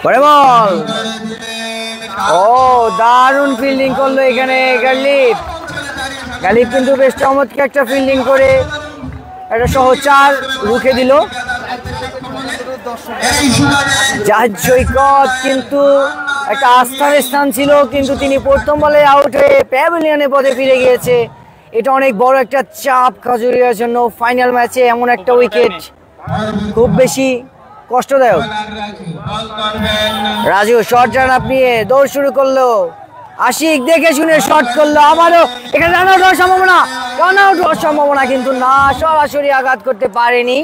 Speaker 3: পরে বল। ও দারুণ ফিল্ডিং করলো এখানে গালিব। গালিব কিন্তু বেশ চমৎকার একটা ফিল্ডিং করে একটা সহজ 4 রুখে দিল। জাহিদ সৈকত কিন্তু একটা আস্থার স্থান ছিল, কিন্তু তিনি প্রথম বলে আউট হয়ে প্যাভিলিয়নের পথে ফিরে গিয়েছে। এটা অনেক বড় একটা চাপ খাজুরিয়ার জন্য। ফাইনাল ম্যাচে এমন একটা উইকেট খুব বেশি কষ্টদায়ক। রাজু শর্ট রান আপ নিয়ে দৌড় শুরু করলো। আশিক দেখে শুনে শর্ট করলো। আবারও এখানে রান আউট হওয়ার সম্ভাবনা, রান আউট হওয়ার সম্ভাবনা, কিন্তু না, সরাসরি আঘাত করতে পারেনি।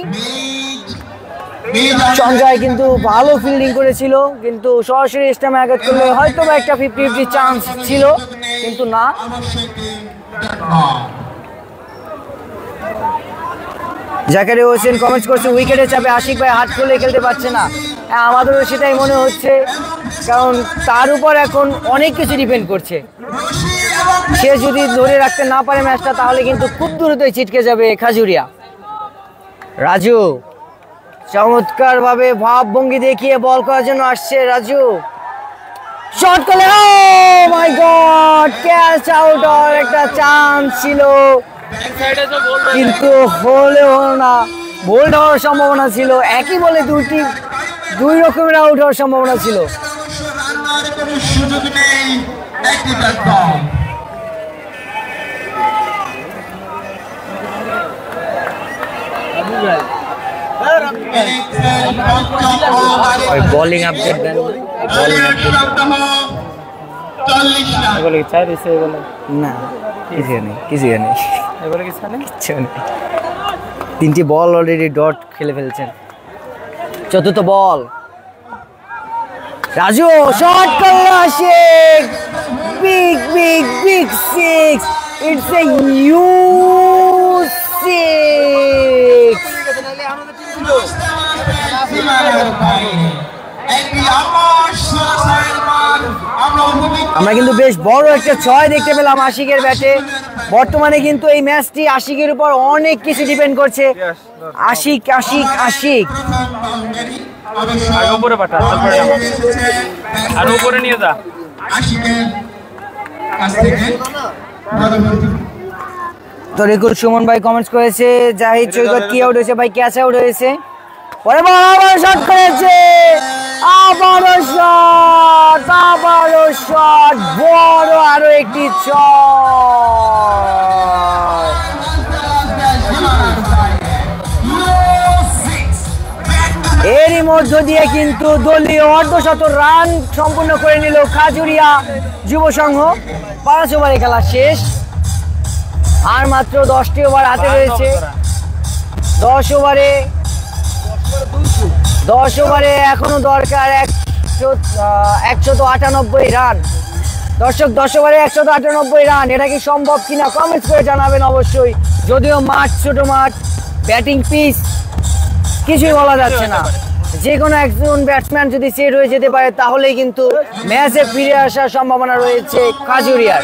Speaker 3: সঞ্জয় কিন্তু ভালো ফিল্ডিং করেছিল, কিন্তু সরাসরি স্টাম্পে আঘাত করলে হয়তো বা একটা 50-50 চান্স ছিল, কিন্তু না। জাকারিয়া হোসেন কমেন্টস করছে উইকেটে চাপে আশিক ভাই হাত খুলে খেলতে পারছে না। হ্যাঁ, আমাদেরও সেটাই মনে হচ্ছে, কারণ তার উপর এখন অনেক কিছু ডিপেন্ড করছে। সে যদি ধরে রাখতে না পারে ম্যাচটা, তাহলে কিন্তু খুব দ্রুতই ছিটকে যাবে খাজুরিয়া। রাজু চমৎকার ভাবে ভাব ভঙ্গি দেখিয়ে বল করার জন্য আসছে রাজু। শট করলে, ও মাই গড, ক্যাচ আউট হওয়ার একটা চান্স ছিল, কিন্তু হলো না। বোল্ড হওয়ার সম্ভাবনা ছিল, একই বলে দুই রকমের আউট হওয়ার সম্ভাবনা ছিল।
Speaker 4: সুযোগ নেই, একটি ব্যাট বল।
Speaker 3: বোলিং আপডেট দেন। এগুলো কি চাই দিছে? এগুলো না, কিছু নেই। এগুলো কিছু নেই, কিচ্ছু নেই। 3টি বল অলরেডি ডট খেলে ফেলছেন। চতুর্থ বল, রাজু শট করলো Ashiq. Big big big 6। It's a huge 6। আমরা কিন্তু বেশ বড় একটা 6 দেখতে পেলাম আশিকের ব্যাটে। বর্তমানে কিন্তু এই ম্যাচটি আশিকের উপর অনেক কিছু ডিপেন্ড করছে। আশিক আশিক আশিক
Speaker 2: আর উপরে পাঠা, তারপরে আর উপরে নিয়ে যা।
Speaker 3: তরিকুল সুমন ভাই কমেন্টস করেছে জাহিদ সৈকত কি আউট হয়েছে? ভাই ক্যাচ আউট হয়েছে। পরে আবার শট করেছে, আবারও শট, বড় আরো একটি শট। এরই মধ্য দিয়ে কিন্তু দলীয় অর্ধশত রান সম্পূর্ণ করে নিল খাজুরিয়া যুব সংঘ। 5 ওভারে খেলা শেষ, আর মাত্র 10টি ওভার হাতে রয়েছে। 10 ওভারে এখনো দরকার 198 রান। দর্শক 10 ওভারে 198 রান, এটা কি সম্ভব কিনা কমেন্টস করে জানাবেন অবশ্যই। যদিও মাঠ ছোট মাঠ, ব্যাটিং পিচ, কিছুই বলা যাচ্ছে না। যে কোনো একজন ব্যাটসম্যান যদি সেট হয়ে যেতে পারে, তাহলেই কিন্তু ম্যাচে ফিরে আসার সম্ভাবনা রয়েছে খাজুরিয়ার।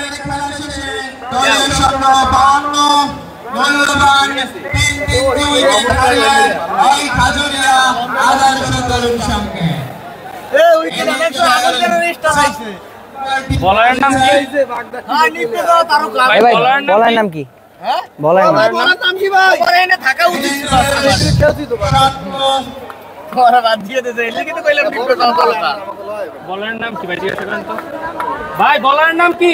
Speaker 2: বলারের নাম কি? ভাই বলারের নাম কি? বলারের নাম কি ভাই? থাকা উচিত ছিল। বলারের নাম কি ভাই? জিজ্ঞাসা করেন তো ভাই, বলারের নাম কি?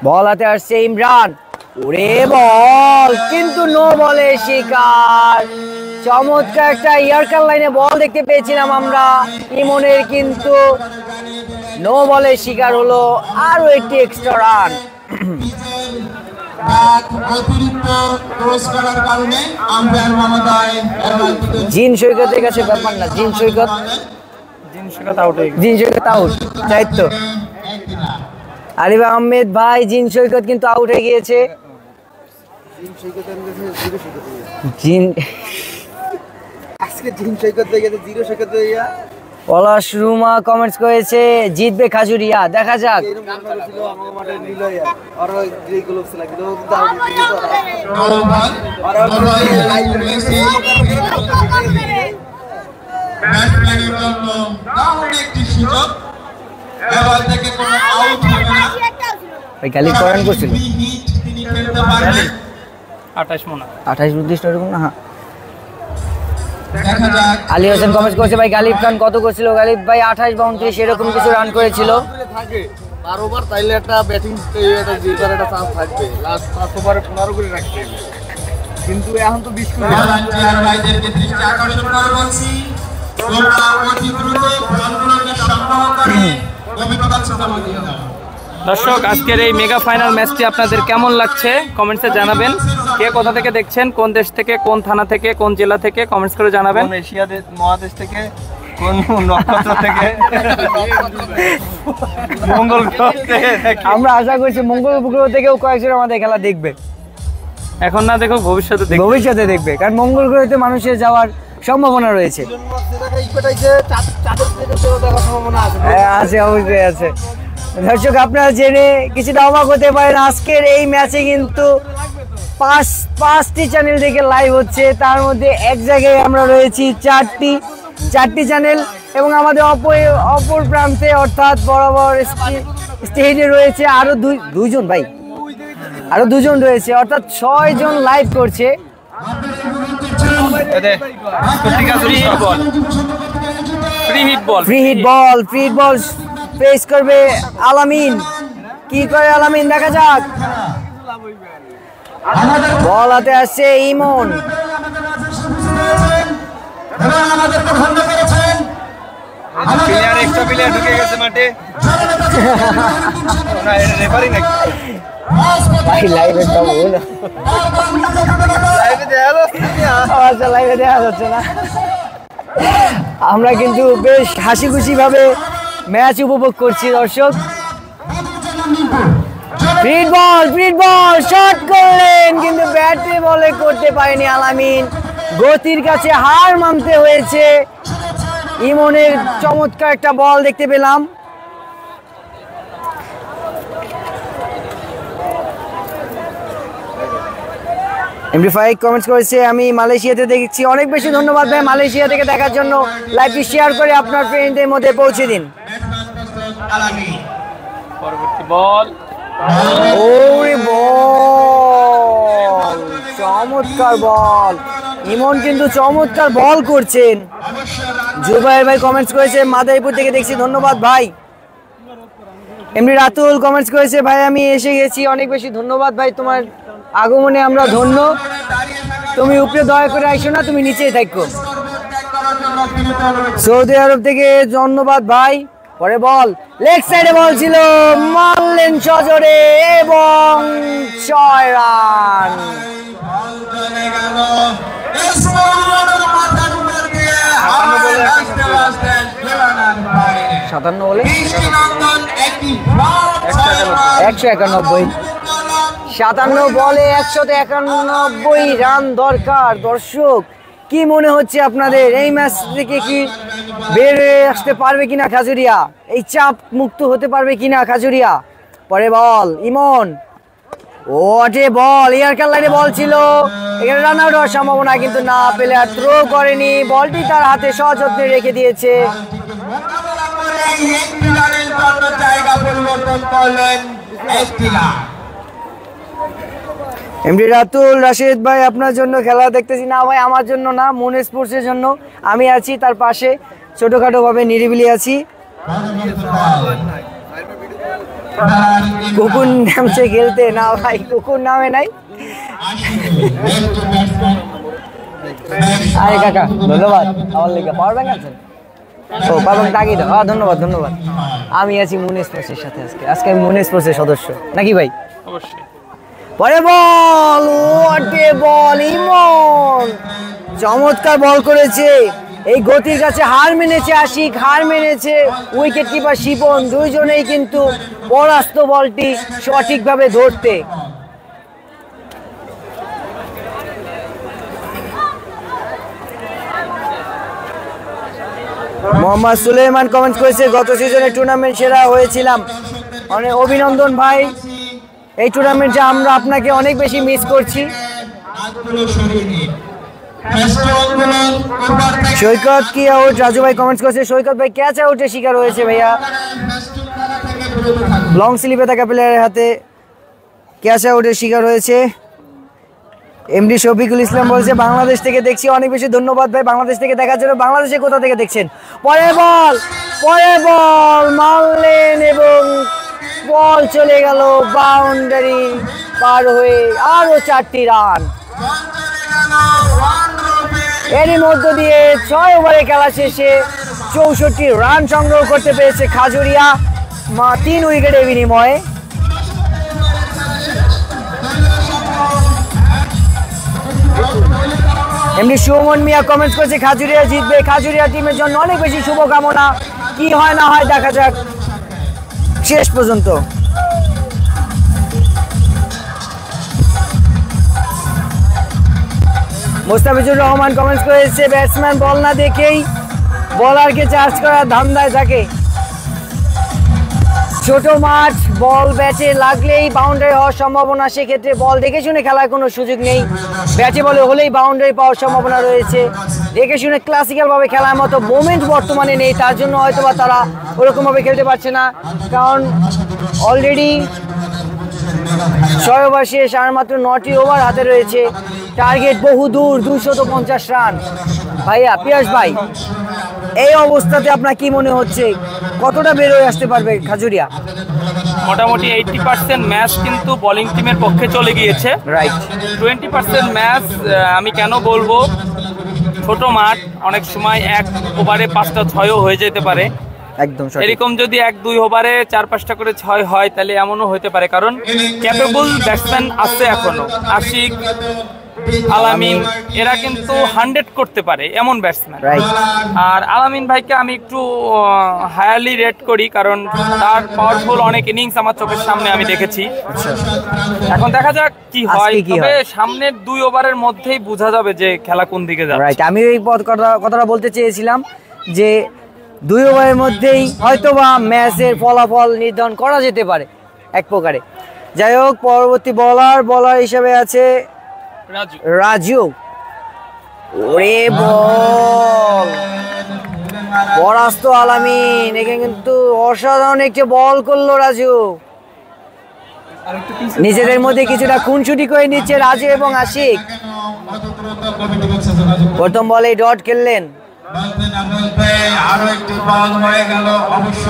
Speaker 3: বল হাতে আসছে ইমরান, ওরে বল কিন্তু নো বলে শিকার। চমৎকার একটা ইয়ার্কার লাইনে বল দেখতে পেয়েছিলাম আমরা ইমনের, কিন্তু নো বলে শিকার হলো আরো একটি এক্সট্রা রান। জিন সৈকতের কাছে ব্যাপার না, জিন সৈকত আউট দায়িত্ব। আরিফ আহমেদ ভাই, জিন সৈকত কিন্তু আউট হয়ে গিয়েছে। পলাশ রুমা কমেন্টস করেছে জিতবে খাজুরিয়া, দেখা যাক। গালিব করান করছিল 28 নির্দিষ্ট এরকম না। আলী হোসেন কমেন্ট করছে ভাই গালিব খান কত করছিল? গালিব ভাই 28 বা 29 এরকম কিছু রান করেছিল।
Speaker 5: তাইলে একটা ব্যাটিং একটা চান্স থাকবে, লাস্ট 5 ওভারে 15 করে রাখতে হবে, কিন্তু এখন তো 20 করে ভাইদেরকে দৃষ্টি আকর্ষণ করে বলছি তোমরা অতি দ্রুত বলগুলোকে সংগ্রহ করে অভিজ্ঞতা জমা দিয়ে দাও।
Speaker 2: দর্শক, আজকের এই মেগা ফাইনাল ম্যাচটি আপনাদের কেমন লাগছে কমেন্টসে জানাবেন। কে কোথা থেকে দেখছেন, কোন দেশ থেকে, কোন থানা থেকে, কোন জেলা থেকে কমেন্টস করে জানাবেন।
Speaker 5: এশিয়া মহাদেশ থেকে, কোন নক্ষত্র থেকে, মঙ্গল গ্রহ থেকে।
Speaker 3: আমরা আশা করছি মঙ্গল গ্রহ থেকেও কয়েকজন আমাদের খেলা দেখবে।
Speaker 2: এখন না দেখো,
Speaker 3: ভবিষ্যতে দেখবে, কারণ মঙ্গল গ্রহে মানুষের যাওয়ার সম্ভাবনা রয়েছে। আছে, অবশ্যই আছে। দর্শক, আপনারা জেনে কিছুটা অবাক হতে পারেন, আজকের এই ম্যাচে কিন্তু পাঁচটি চ্যানেল থেকে লাইভ হচ্ছে। তার মধ্যে এক জায়গায় আমরা রয়েছি চারটি চ্যানেল, এবং আমাদের অপর প্রান্তে অর্থাৎ বরাবর স্টেজে রয়েছে আরো দুজন রয়েছে, অর্থাৎ 6 জন লাইভ করছে। ফ্রি হিট বল ফেস করবে আলামিন, কি করে আলামিন দেখা যাক। বল হাতে আসছে ইমন,
Speaker 5: প্লেয়ার ঢুকে গেছে মাঠে। না, এটা রেফারি নাকি?
Speaker 3: ভাই লাইভে দেখা যাচ্ছে না। আমরা কিন্তু বেশ হাসি খুশি ভাবে ম্যাচ উপভোগ করছি দর্শক। ফ্রিড বল শট করলেন, কিন্তু ব্যাটে বলে করতে পারেনি আলামিন। গতির কাছে হার মানতে হয়েছে। ইমনের চমৎকার একটা বল দেখতে পেলাম। এমডি5 কমেন্টস করেছে আমি মালয়েশিয়াতে দেখছি। অনেক বেশি ধন্যবাদ ভাই মালয়েশিয়া থেকে দেখার জন্য। লাইভটি শেয়ার করে আপনার ফ্রেন্ডদের মধ্যে পৌঁছে দিন।
Speaker 2: পরবর্তী বল,
Speaker 3: ওরে বল, চমৎকার বল। ইমন কিন্তু চমৎকার বল করছেন। জুবাইর ভাই কমেন্টস করেছে মাদারীপুর থেকে দেখছি, ধন্যবাদ ভাই। এমডি রাতুল কমেন্টস করেছে ভাই আমি এসে গেছি। অনেক বেশি ধন্যবাদ ভাই, তোমার আগমনে আমরা ধন্য। তুমি উপরে দয়া করে আইসো না, তুমি নিচেই থাকো। সৌদি আরব থেকে ধন্যবাদ ভাই। পরে বল লেগ সাইডে বল ছিল, মারলেন সজোরে এবং 6 রান। 57 বলে 191, 57 বলে 191 রান দরকার। দর্শক, কি মনে হচ্ছে আপনাদের, এই ম্যাচ থেকে কি বেরিয়ে আসতে পারবে কিনা খাজুরিয়া? এই চাপ মুক্ত হতে পারবে কিনা খাজুরিয়া? পরে বল ইমন, ওটে বল, ইয়ারকার লাইনে বল ছিল, এখানে রান আউট হওয়ার সম্ভাবনা, কিন্তু না প্লেয়ার থ্রো করেনি, বলটি তার হাতে সযত্নে রেখে দিয়েছে। এমডি রাতুল রাশিদ ভাই আপনার জন্য খেলা দেখতেছি। না ভাই, আমার জন্য না, মুন স্পোর্টসের জন্য আমি আছি, তার পাশে ছোটখাটো ভাবে নিরিবিলি আছি। কুকুর নামছে খেলতে, না ভাই কুকুর নামে নাই। আরে কাকা ধন্যবাদ, আমার লেগে পাওয়ার ব্যাংক আছেন? ও পাবেন টাকি দাও, ধন্যবাদ ধন্যবাদ। আমি আছি মুন স্পোর্টসের সাথে, আজকে আমি মুন স্পোর্টসের সদস্য নাকি ভাই?
Speaker 2: অবশ্যই।
Speaker 3: পরে বল, ওটে বল, ইমন চমৎকার বল করেছে। এই গতির কাছে হার মেনেছে আশিক, হার মেনেছে উইকেট কিপার শিপন, দুইজনেই কিন্তু পরাস্ত বলটি সঠিকভাবে ধরতে। মোহাম্মদ সুলেমান কমেন্ট করেছে, গত সিজনে টুর্নামেন্ট সেরা হয়েছিলাম, অনেক অভিনন্দন ভাই। এই টুর্নামেন্টে আমরা আপনাকে অনেক বেশি মিস করছি। সৈকত কি আউট, রাজু ভাই কমেন্টস করছে, সৈকত ভাই ক্যাচ আউটের শিকার হয়েছে ভাইয়া, লং স্লিপে থাকা প্লেয়ারের হাতে ক্যাচ আউটের শিকার হয়েছে। এমডি শফিকুল ইসলাম বলছে বাংলাদেশ থেকে দেখছি, অনেক বেশি ধন্যবাদ ভাই বাংলাদেশ থেকে দেখার জন্য। বাংলাদেশে কোথা থেকে দেখছেন? পরে বল মারলেন এবং বল চলে গেল বাউন্ডারি পার হয়ে, আরো 4টি রান। এরই মধ্য দিয়ে 6 ওভারে খেলা শেষে 64 রান সংগ্রহ করতে পেরেছে খাজুরিয়া 3 উইকেটের বিনিময়ে। এমনি সুমন মিয়া কমেন্টস করছে খাজুরিয়া জিতবে, খাজুরিয়া টিমের জন্য অনেক বেশি শুভকামনা, কি হয় না হয় দেখা যাক শেষ পর্যন্ত। মোস্তাফিজুর রহমান কমেন্টস করেছে ব্যাটসম্যান বল না দেখেই বলারকে চার্জ করার ধান্দায় থাকে, ছোট মাঠ, বল ব্যাটে লাগলেই বাউন্ডারি হওয়ার সম্ভাবনা, সেক্ষেত্রে বল দেখে শুনে খেলার কোনো সুযোগ নেই, ব্যাটে বলে হলেই বাউন্ডারি পাওয়ার সম্ভাবনা রয়েছে। দেখে শুনে ক্লাসিক্যাল ভাবে খেলার মতো মোমেন্ট বর্তমানে নেই, তার জন্য হয়তোবা তারা ওরকম ভাবে খেলতে পারছে না, কারণ অলরেডি 6 ওভার শেষ, আর মাত্র 9টি ওভার হাতে রয়েছে, টার্গেট বহু দূর 250 রান। ভাইয়া পিয়াস ভাই, এই অবস্থাতে আপনার কি মনে হচ্ছে কতটা বের হয়ে আসতে পারবে খাজুরিয়া?
Speaker 2: মোটামুটি 80% ম্যাচ কিন্তু বোলিং টিমের পক্ষে চলে গিয়েছে, রাইট। 20% ম্যাচ আমি কেন বলবো, ছোট মাঠ, অনেক সময় 1 ওভারে 5টা 6ও হয়ে যেতে পারে,
Speaker 3: একদম
Speaker 2: এরকম যদি 1-2 ওভারে 4-5টা করে 6 হয় তাহলে এমনও হতে পারে, কারণ ক্যাপেবল ব্যাটসম্যান আছে এখনো, আশিক, আলামিন, এরা কিন্তু 100 করতে পারে এমন ব্যাটসম্যান। আর আলামিন ভাইকে আমি একটু হায়ারলি রেট করি, কারণ তার পাওয়ারফুল অনেক ইনিংস আমার চোখের সামনে আমি দেখেছি। এখন দেখা যাক কি হয়, তবে সামনের 2 ওভারের মধ্যেই বোঝা যাবে যে খেলা কোন দিকে যাবে।
Speaker 3: রাইট, আমি এই কথাটা বলতে চেয়েছিলাম যে 2 ওভারের মধ্যেই হয়তোবা ম্যাচের ফলাফল নির্ধারণ করা যেতে পারে এক প্রকারে। যাই হোক, পরবর্তী বলার হিসেবে আছে রাজু। ওরে বল, পরাস্ত আলামিন, এখানে কিন্তু অসাধারণ একটি বল করলো রাজু, নিজেদের মধ্যে কিছুটা খুনসুটি করে নিচ্ছে রাজু এবং আশিক। প্রথম বলে ডট খেললেন,
Speaker 4: আরো একটি বল হয়ে গেল, অবশ্য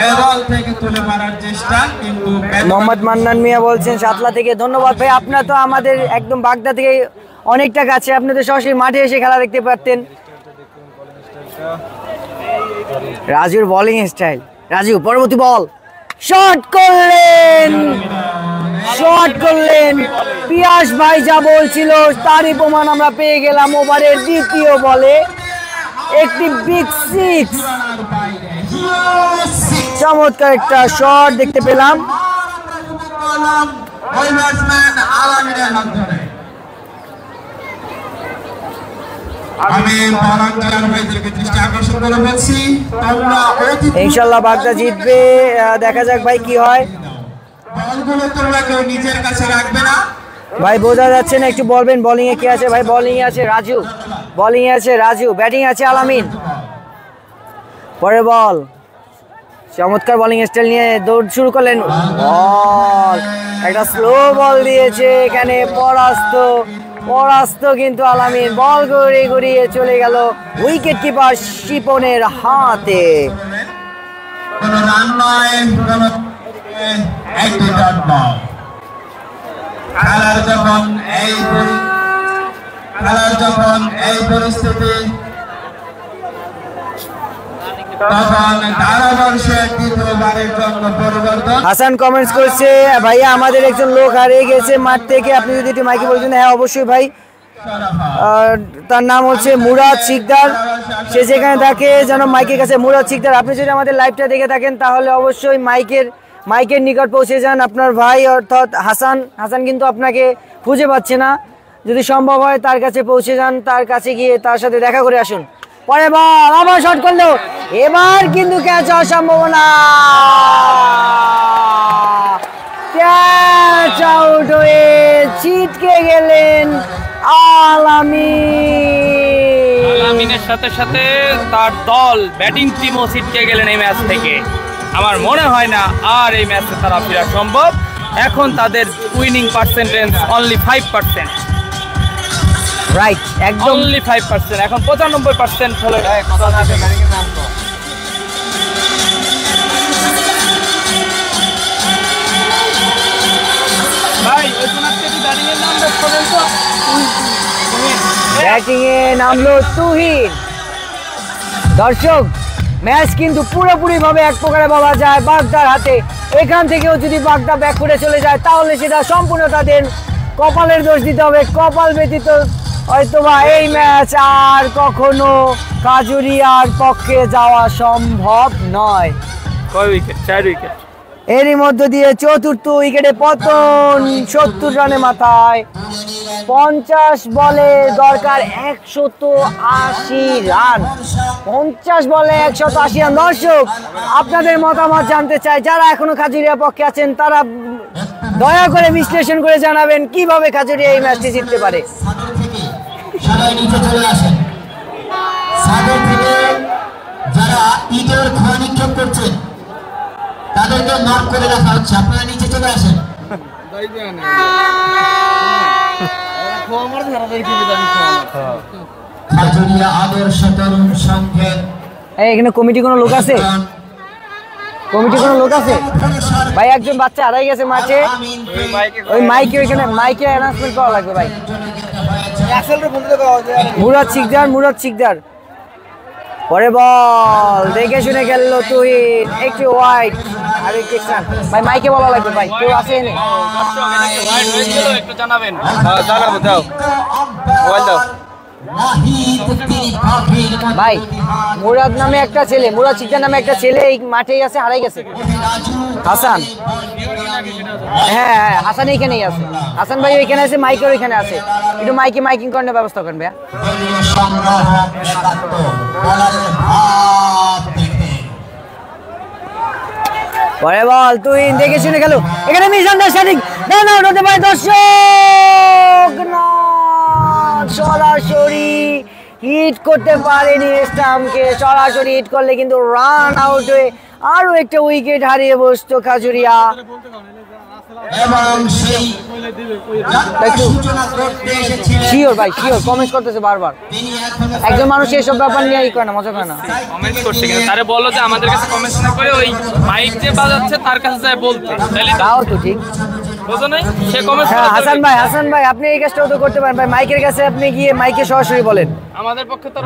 Speaker 4: এই বল থেকে তুলে মারার চেষ্টা, কিন্তু
Speaker 3: মোহাম্মদ মান্নান মিয়া বলছেন সাতলা থেকে, ধন্যবাদ ভাই, আপনার তো আমাদের একদম বাগদা থেকে অনেকটা কাছে, আপনি তো সরাসরি মাঠে এসে খেলা দেখতে পারতেন। রাজুর বোলিং স্টাইল, রাজু পরবর্তী বল শট করলেন, পিয়াস ভাই যা বলছিল তারই প্রমাণ আমরা পেয়ে গেলাম। ওভারের দ্বিতীয় বলে একটি বিগ 6, চমৎকার একটা শট দেখতে পেলাম। ইনশাল্লাহ বাগদা জিতবে, দেখা যাক ভাই কি হয়।
Speaker 4: বলগুলো তোমরা কেউ নিজের কাছে রাখবে না।
Speaker 3: ভাই বোঝা যাচ্ছে না, একটু বলবেন বোলিং এ কে আছে? ভাই বোলিং এ আছে রাজু, বোলিং এ আছে রাজু, ব্যাটিং আছে আলামিন। পরে বল, চমৎকার বোলিং স্টাইল নিয়ে দৌড় শুরু করলেন। বল একটা স্লো বল দিয়েছে এখানে, পরাস্ত কিন্তু আলামিন। বল ঘুরিয়ে চলে গেল উইকেট কিপার শিপনের হাতে।
Speaker 4: কোনো রান নয়, কোনো একটি ডট বল। খেলার যখন এই পরিস্থিতি, তখন ধারাবর্ষের দ্বিতীয়বারের জন্য পরিবর্তন।
Speaker 3: হাসান কমেন্টস করছে, ভাইয়া আমাদের একজন লোক হারিয়ে গেছে মাঠ থেকে, আপনি যদি একটু মাইকে বলছেন। হ্যাঁ অবশ্যই ভাই, তার নাম হচ্ছে মুরাদ শিকদার, সে যেখানে থাকে যেন মাইকের কাছে। মুরাদ শিকদার, আপনি যদি আমাদের লাইভটা দেখে থাকেন তাহলে অবশ্যই মাইকের নিকট পৌঁছে যান। আপনার ভাই অর্থাৎ হাসান কিন্তু আপনাকে খুঁজে পাচ্ছে না, যদি সম্ভব হয় তার কাছে পৌঁছে যান, তার কাছে গিয়ে তার সাথে দেখা করে আসুন। পরে বল আবার শট করলো, এবার কিন্তু ক্যাচ হওয়ার সম্ভাবনা, ক্যাচ আউট হয়ে ছিটকে গেলেন
Speaker 2: আলামিনের সাথে সাথে তার দল ব্যাটিং টিমও ছিটকে গেলেন এই ম্যাচ থেকে। আমার মনে হয় না আর এই ম্যাচে তারা ফেরা সম্ভব। এখন তাদের উইনিং পার্সেন্টেজ অনলি 5%।
Speaker 3: রাইট, একদম
Speaker 2: অনলি 5%, এখন 95% হলো।
Speaker 3: ব্যাটিং এ নামলো তুহিন। দর্শক, ম্যাচ কিন্তু পুরোপুরি ভাবে এক প্রকারে বলা যায় বাগদার হাতে। এখান থেকেও যদি বাগদা ব্যাক করে চলে যায় তাহলে সেটা সম্পূর্ণ তাদের কপালের দোষ দিতে হবে। কপাল ব্যতীত হয়তোবা এই ম্যাচ আর কখনো কাজুরিয়ার পক্ষে যাওয়া সম্ভব নয়।
Speaker 2: কয় উইকেট? 4 উইকেট।
Speaker 3: এরই মধ্য দিয়ে চতুর্থ উইকেটে পতন 70 রানে মাথায়। 50 বলে দরকার 180 রান। 50 বলে 180 রান। দর্শক, আপনাদের মতামত জানতে চাই, যারা এখনো খাজুরিয়া পক্ষে আছেন তারা দয়া করে বিশ্লেষণ করে জানাবেন কিভাবে খাজুরিয়া এই ম্যাচটি জিততে পারে।
Speaker 1: সবাই নিচে চলে আসেন। সাগর থেকে যারা ইটের খোয়া নিক্ষেপ করছেন তাদেরকে মার্ক করে রাখা হচ্ছে, আপনারা নিচে চলে আসেন। খাজুরিয়া আদর্শ তরুণ সংঘের
Speaker 3: এখানে কমিটি কোনো লোক আছে? ভাই একজন বাচ্চা হারাই গেছে মাঠে, ওই মাইকে ওইখানে মাইকে অ্যানাউন্সমেন্ট করা লাগবে ভাই। মুরাদ শিকদার। পরে বল দেখে শুনে গেল তুহিন, একটু ওয়াইড আর একটু এক্সট্রা। ভাই মাইকে বলা লাগবে ভাই, কেউ আছে এনে?
Speaker 2: একটু জানাবেন। জানাবো, দাও মোবাইল দাও।
Speaker 3: ভাই মুরাদ নামে একটা ছেলে, মুরাদ শিকদার নামে একটা ছেলে এই মাঠেই আছে, হারাই গেছে। হাসান, হ্যাঁ হাসান এইখানেই আছে। হাসান ভাই ওইখানে আছে, মাইকের ওইখানে আছে। একটু মাইকিং করার ব্যবস্থা করেন ভাইয়া। পরে বল তুই দেখে শুনে গেল, এখানে মিসআন্ডারস্ট্যান্ডিং হতে পারে। দর্শক সরাসরি হিট করতে পারেনি স্টাম্পকে, সরাসরি হিট করলে কিন্তু রান আউট হয়ে আরো একটা উইকেট হারিয়ে বসতো খাজুরিয়া। শিওর ভাই, শিওর কমেন্ট করতেছে বারবার। একজন মানুষ এসব ব্যাপার নিয়ে ই করে না, মজা করে না।
Speaker 2: কমেন্ট করছে কেন? তারে বলো যে আমাদের কাছে কমেন্ট না করে ওই মাইক যে বাজাচ্ছে তার কাছে যায় বলতে, তাইলে
Speaker 3: তাও তো ঠিক।
Speaker 2: বুঝো না? সে কমেন্ট
Speaker 3: হ্যাঁ হাসান ভাই আপনি এই কাজটাও তো করতে পারেন ভাই। মাইকের কাছে আপনি গিয়ে মাইকে সরাসরি বলেন।
Speaker 2: আমাদের পক্ষে তো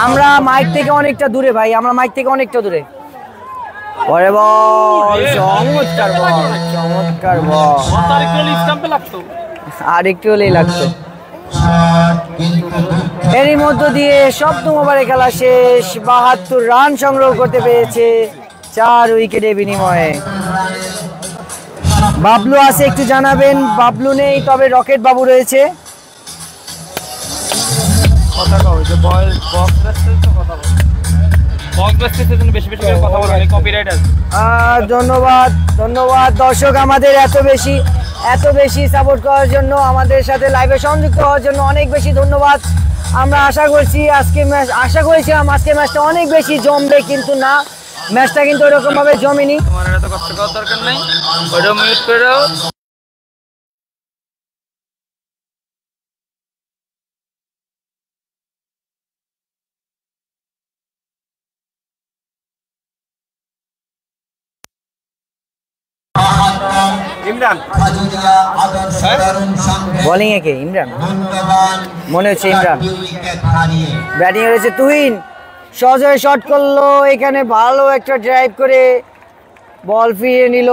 Speaker 3: আমরা মাইক থেকে অনেকটা দূরে ভাই, আমরা মাইক থেকে অনেকটা দূরে। পরে বল চমৎকার বল। আর একটু হলেই লাগতো। এরই মধ্য দিয়ে সপ্তম ওভারে খেলা শেষ। 72 রান সংগ্রহ করতে পেরেছে 4 উইকেটের বিনিময়ে। বাবলু আছে, একটু জানাবেন। বাবলু নেই, তবে রকেট বাবু রয়েছে।
Speaker 2: বক্স বাজতেছে জন্য বেশি বেশি করে কথা বলবেন, কপিরাইট আছে।
Speaker 3: ধন্যবাদ ধন্যবাদ দর্শক, আমাদের এত বেশি সাপোর্ট করার জন্য, আমাদের সাথে লাইভে সংযুক্ত হওয়ার জন্য অনেক বেশি ধন্যবাদ। আমরা আশা করেছিলাম আজকে ম্যাচটা অনেক বেশি জমবে, কিন্তু না, ম্যাচটা কিন্তু ওরকম ভাবে জমেনি।
Speaker 2: তোমার এত কষ্ট করার দরকার নাই, ওটা মিউট করে দাও।
Speaker 5: ইমরান
Speaker 3: বোলিং এ কে? ইমরান মনে হচ্ছে ইমরান। ব্যাটিং রয়েছে তুহিন, সহজে শট করলো, এখানে ভালো একটা ড্রাইভ করে বল ফিরিয়ে নিল।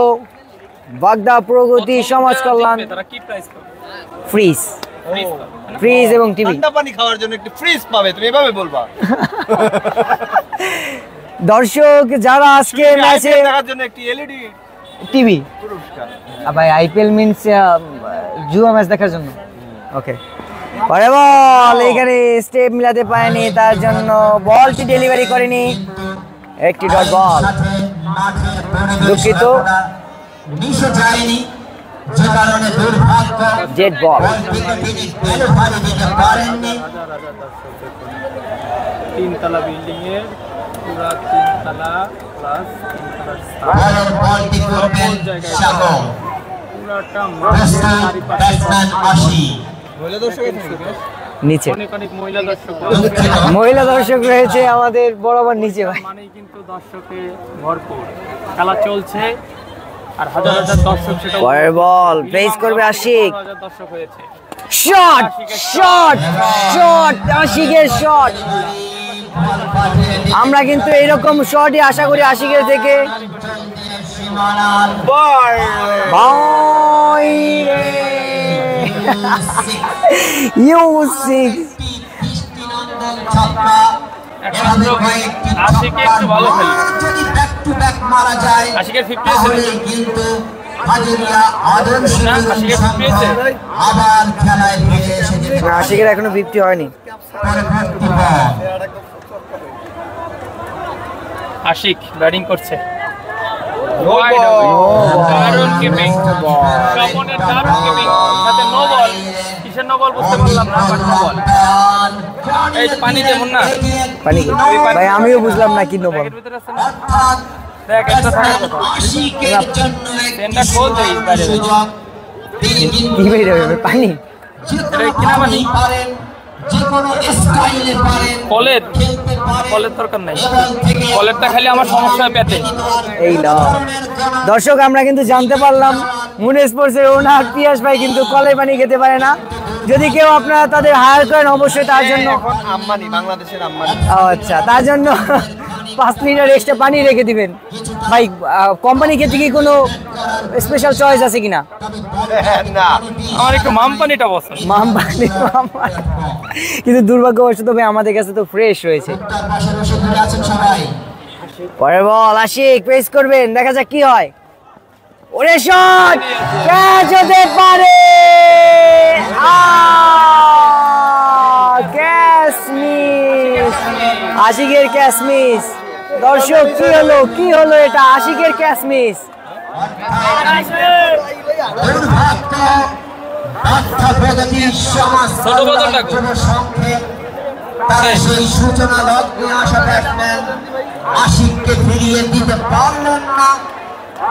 Speaker 3: বাগদা প্রগতি সমাজ কল্যাণ
Speaker 2: তারা কি প্রাইস পাবে?
Speaker 3: ফ্রিজ এবং টিভি।
Speaker 5: ঠান্ডা পানি খাওয়ার জন্য একটু ফ্রিজ পাবে, তুমি এভাবে বলবা।
Speaker 3: দর্শক যারা আজকে ম্যাচে
Speaker 5: দেখার জন্য একটি এলইডি
Speaker 3: টিভি,
Speaker 5: পুরস্কার।
Speaker 3: ভাই আইপিএল মিন্স জুয়া ম্যাচ দেখার জন্য। ওকে, পরে বল, এখানে স্টেপ মিলাতে পারেনি, তার জন্য বলটি ডেলিভারি করেনি, একটি ডট বল। দুঃখিত,
Speaker 1: মিশে যায়নি, যে কারণে দুর্ভাগ্য
Speaker 3: জেট বল।
Speaker 1: ডেলিভারি দিতে পারেননি।
Speaker 2: তিনতলা বিল্ডিং এর পুরো তিনতলা প্লাস
Speaker 1: বলের বলটি করবেন শাবন,
Speaker 2: পুরোটা
Speaker 1: ব্যাটসম্যান আশি।
Speaker 3: নিচে
Speaker 2: অনেক অনেক মহিলা দর্শক,
Speaker 3: মহিলা দর্শক রয়েছে আমাদের বরাবর নিচে ভাই।
Speaker 2: মানে কিন্তু দর্শকে ভরপুর, খেলা চলছে আর হাজার হাজার দর্শক সেটা
Speaker 3: পরের বল প্লেস করবে আশিক,
Speaker 2: হাজার দর্শক হয়েছে।
Speaker 3: শট শট শট, আশিকের শট। আমরা কিন্তু এরকম শটই আশা করি আশিকের থেকে।
Speaker 1: সীমানার
Speaker 3: ইউ সিক্স।
Speaker 2: আশিকে একটু ভালো খেলে,
Speaker 1: যদি ব্যাক টু ব্যাক মারা যায়
Speaker 2: আশিকের 50
Speaker 1: তাহলে কিন্তু হাজিরিয়া আদর্শ
Speaker 2: না, আশিকের 50 হয়েছে।
Speaker 1: আবার খেলায় ফিরে এসেছে।
Speaker 3: আশিকের এখনো 50 হয়নি।
Speaker 1: পরবর্তী বল।
Speaker 2: আশিক ব্যাটিং করছে, দারুণ কিপিং, স্বপনের দারুণ কিপিং, সাথে নো বল। কিসের নো বল বুঝতে পারলাম না, বাট নো বল। এই পানি যেমন না,
Speaker 3: পানি কি? ভাই আমিও বুঝলাম না কি নো বল।
Speaker 2: এর ভিতরে আছে না, দেখ একটা থাকার কথা।
Speaker 1: আশিকের জন্য
Speaker 2: ট্রেনটা খোল দেই বাইরে।
Speaker 1: সুযোগ। তিনি কিন্তু
Speaker 3: কি বেরিয়ে যাবে পানি?
Speaker 1: যে কোনো পানি পারেন, যে কোনো স্টাইলে পারেন,
Speaker 2: কলের
Speaker 1: খেলতে পারেন।
Speaker 2: কলের দরকার নাই,
Speaker 1: এবং থেকে
Speaker 2: কলেরটা খালি আমার সমস্যা হয় পেতে।
Speaker 3: এই নাও দর্শক, আমরা কিন্তু জানতে পারলাম মুন স্পোর্টসের ওনার পিয়াস ভাই কিন্তু কলের পানি খেতে পারে না। যদি কেউ আপনারা তাদের হায়ার করেন অবশ্যই তার জন্য,
Speaker 5: এখন আম্বানি, বাংলাদেশের আম্বানি।
Speaker 3: আচ্ছা তার জন্য 5 লিটার এক্সট্রা পানি রেখে দিবেন ভাই। কোম্পানি ক্ষেত্রে কি কোনো স্পেশাল চয়েস আছে কিনা?
Speaker 5: না,
Speaker 2: আমার একটু মাম পানিটা পছন্দ।
Speaker 3: মামপানি কিন্তু দুর্ভাগ্যবশত ভাই আমাদের কাছে তো ফ্রেশ রয়েছে।
Speaker 1: তার পাশে বসে ঘুরে আছেন সবাই।
Speaker 3: পরের বল আশিক প্রেস করবেন, দেখা যাক কি হয়। ওরে শট, ক্যাচ হতে পারে, ক্যাচ মিস, আশিকের ক্যাচ মিস। দর্শক কি হলো এটা? আশিকের ক্যাচ মিস।
Speaker 1: দুর্ভাগ্য বার্তা প্রগতির সমাজ
Speaker 2: ছোট বদলটা কো?
Speaker 1: সংক্ষেপ তার সেই সূচনা লগ্নে আসা ব্যাটসম্যান আশিককে ফিরিয়ে দিতে পারলেন না,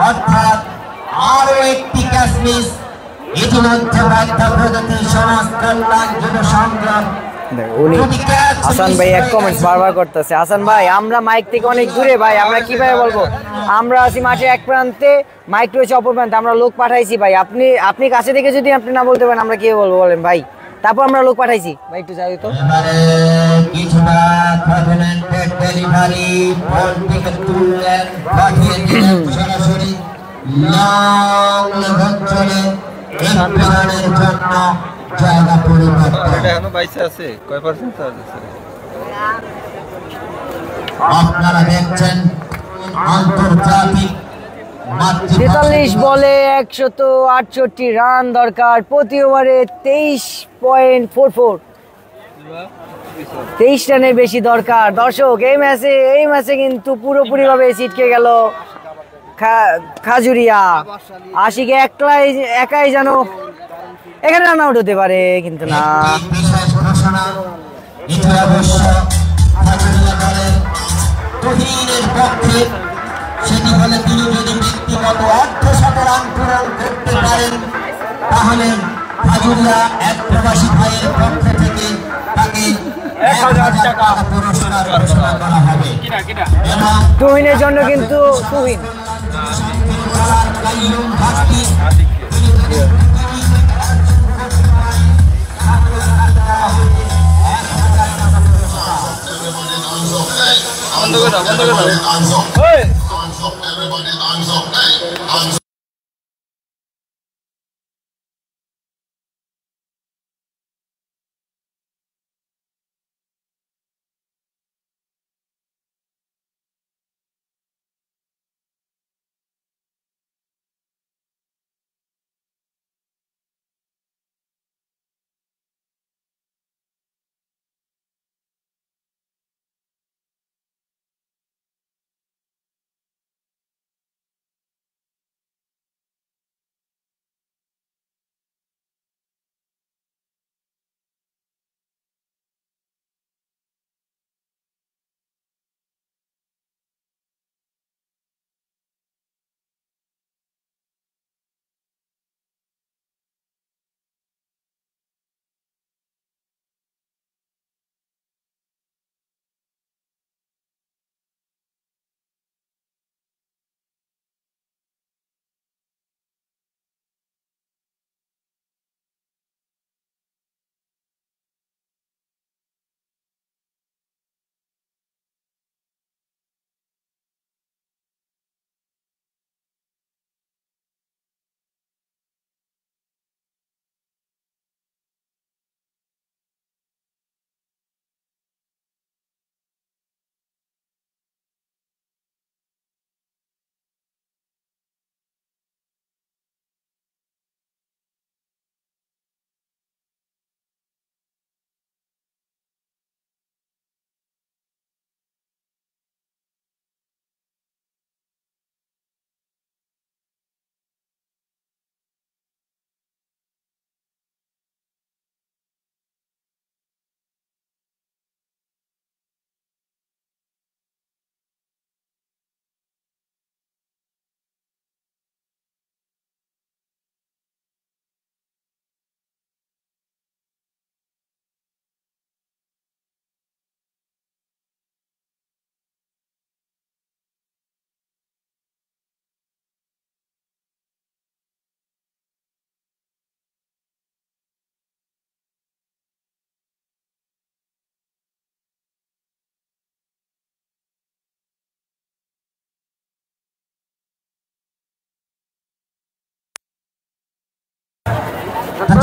Speaker 1: অর্থাৎ আরো একটি ক্যাচ মিস। ইতিমধ্যে বার্তা প্রগতির সমাজ কল্যাণ যুব সংগ্রাম
Speaker 3: উনি হাসান ভাই এক কমেন্টস বারবার করতেছে। হাসান ভাই আমরা মাইক থেকে অনেক দূরে ভাই, আমরা কিভাবে বলবো? আমরা আছি মাঠের এক প্রান্তে, মাইক রয়েছে অপর প্রান্তে, আমরা লোক পাঠাইছি ভাই। আপনি কাছে থেকে যদি আপনি না বলতে পারেন আমরা কি বলবো বলেন ভাই? তারপর আমরা লোক পাঠাইছি ভাই, একটু যাই তো।
Speaker 1: এবারে কিছুটা কর্ডিনেটেড ডেলিভারি, বলটিকে তুললেন, পাঠিয়ে দিলেন সরাসরি লং লেভেলে এম্পায়ারের জন্য জায়গা পরিবর্তন।
Speaker 5: এটা এখনো 22 আছে, কয় পার্সেন্ট চার্জ আছে?
Speaker 1: আপনারা দেখছেন আন্তর্জাতিক
Speaker 3: 43 বলে 168 রান দরকার, প্রতি ওভারে 23.44। 23 রানের বেশি দরকার। দর্শক এই ম্যাচে কিন্তু পুরোপুরি ভাবে ছিটকে গেল খাজুরিয়া। আশিকে একাই যেন এখানে রান আউট হতে পারে, কিন্তু না।
Speaker 1: সেটি হলে তিনি যদি ব্যক্তিগত 800 রান পূরণ করতে পারেন তাহলে খাজুরিয়া এক প্রবাসী ভাইয়ের পক্ষ থেকে তাকে 1000 টাকা পুরস্কার ঘোষণা করা হবে।
Speaker 3: তুহিনের জন্য কিন্তু তুহিন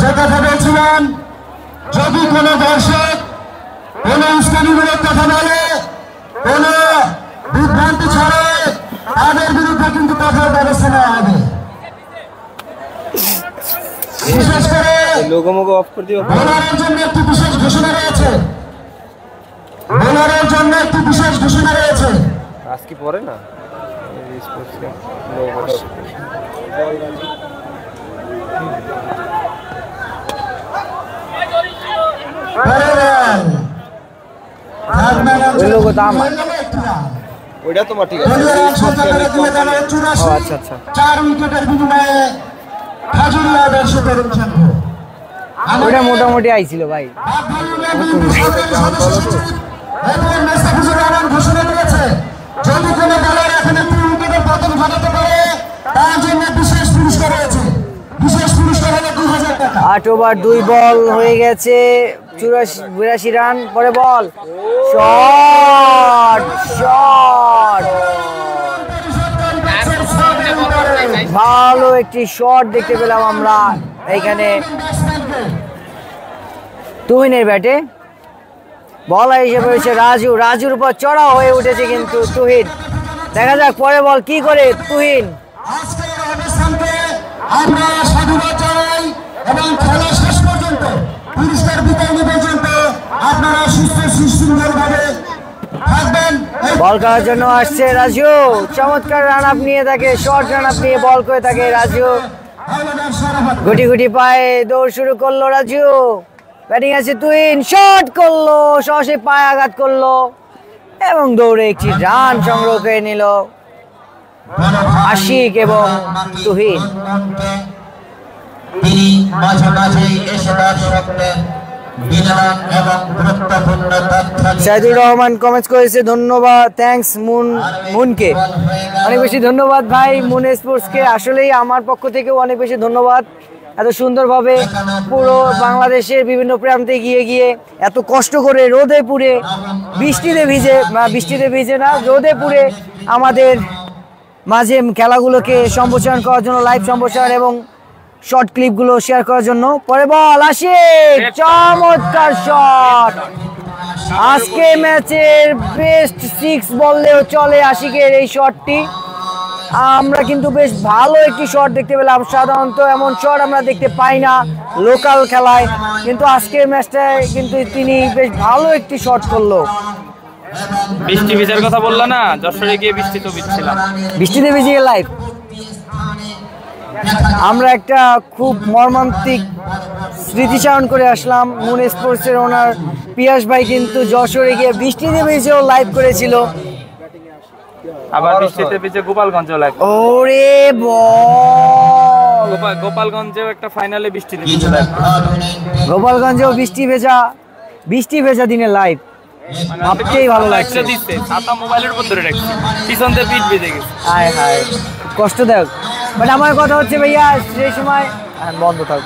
Speaker 4: যে কথা বলছিলাম, যদি কোনো দর্শক কোন উস্কানিমূলক কথা বলে, কোন বিভ্রান্তি ছড়ায়, তাদের বিরুদ্ধে কিন্তু কঠোর ব্যবস্থা নেওয়া হবে। বিশেষ করে বোলারের জন্য একটি বিশেষ ঘোষণা রয়েছে। বোলারের জন্য একটি বিশেষ ঘোষণা রয়েছে।
Speaker 2: আজকে পরে না
Speaker 5: ওইটা তোমার ঠিক আছে।
Speaker 3: আচ্ছা আচ্ছা,
Speaker 4: 4 উইকেটের বিনিময়ে খাজুরিয়া দর্শকের সংখ্য
Speaker 3: ওইটা মোটামুটি আইছিল ভাই।
Speaker 4: ঘোষণা করেছে যদি কোনো দলের এখানে 3 উইকেটের পতন ঘটাতে পারে তার জন্য বিশেষ পুরস্কার রয়েছে। বিশেষ পুরস্কার হলো 2000 টাকা।
Speaker 3: 8 ওভার 2 বল হয়ে গেছে, 82 রান। পরে বল, শট শট, ভালো একটি শট দেখতে পেলাম আমরা এইখানে তুহিনের ব্যাটে। বল হিসেবে হয়েছে রাজুর উপর চড়া হয়ে উঠেছে কিন্তু তুহিন। দেখা যাক পরে বল কি করে তুহিন।
Speaker 4: আজকের অনুষ্ঠানকে আমরা সাধুবাদ জানাই এবং খেলা শেষ পর্যন্ত পুরস্কার বিতরণ পর্যন্ত আপনারা সুস্থ সুশৃঙ্খলভাবে থাকবেন।
Speaker 3: বল করার জন্য আসছে রাজু, চমৎকার রান আপ নিয়ে থাকে, শর্ট রান আপ নিয়ে বল করে থাকে রাজু। গুটি গুটি পায়ে দৌড় শুরু করলো রাজু, ব্যাটিং আছে তুহিন, শট করলো, সহসে পায়ে আঘাত করলো এবং দৌড়ে একটি রান সংগ্রহ করে নিল আশিক এবং তুহিন।
Speaker 1: তিনি মাঝে মাঝে এসে দর্শকদের বিনোদন এবং গুরুত্বপূর্ণ তথ্য
Speaker 3: সাইদুর রহমান কমেন্টস করেছে, ধন্যবাদ, থ্যাঙ্কস মুনকে, অনেক বেশি ধন্যবাদ ভাই মুন স্পোর্টসকে। আসলেই আমার পক্ষ থেকেও অনেক বেশি ধন্যবাদ, এত সুন্দরভাবে পুরো বাংলাদেশের বিভিন্ন প্রান্তে গিয়ে গিয়ে এত কষ্ট করে রোদে পুড়ে বৃষ্টিতে ভিজে না, রোদে পুড়ে আমাদের মাঝে খেলাগুলোকে সম্প্রচার করার জন্য, লাইভ সম্প্রচার এবং শর্ট ক্লিপগুলো শেয়ার করার জন্য। পরে বল আশিক, চমৎকার শট, আজকে ম্যাচের বেস্ট 6 বললেও চলে আশিকের এই শটটি। আমরা কিন্তু বেশ ভালো একটি শট দেখতে পেলাম, সাধারণত এমন শট আমরা দেখতে পাই না লোকাল খেলায়, কিন্তু আজকের ম্যাচটায় কিন্তু তিনি বেশ ভালো একটি শট করলো।
Speaker 2: বৃষ্টি ভিজার কথা বললা না, যশোরে গিয়ে বৃষ্টি তো ভিজছিলাম,
Speaker 3: বৃষ্টিতে ভিজিয়ে লাইভ। আমরা একটা খুব মর্মান্তিক স্মৃতিচারণ করে আসলাম। মুন স্পোর্টসের ওনার পিয়াস ভাই কিন্তু যশোরে গিয়ে বৃষ্টিতে ভিজেও লাইভ করেছিল,
Speaker 2: আবার বৃষ্টিতে ভিজে গোপালগঞ্জও লাগে।
Speaker 3: ওরে বল,
Speaker 2: গোপালগঞ্জেও একটা ফাইনালে বৃষ্টিতে ভিজে লাইভ,
Speaker 3: গোপালগঞ্জেও বৃষ্টি ভেজা দিনে লাইভ, ভাবতেই ভালো লাগছে।
Speaker 2: ছাতা মোবাইলের উপর ধরে রাখছি, পিছন দিয়ে পিঠ ভিজে গেছে।
Speaker 3: হায় হায়, কষ্টদায়ক। বাট আমার কথা হচ্ছে ভাইয়া, সেই সময় বন্ধ থাক।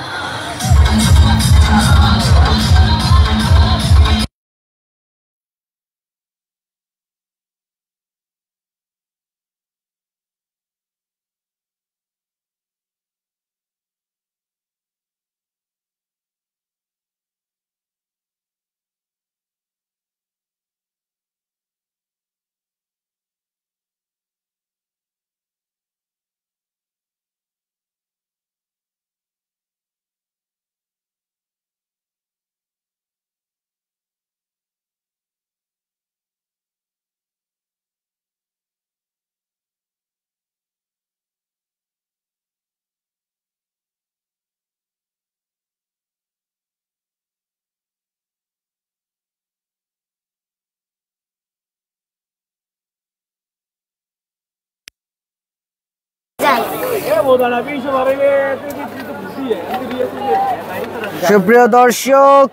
Speaker 3: সুপ্রিয় দর্শক,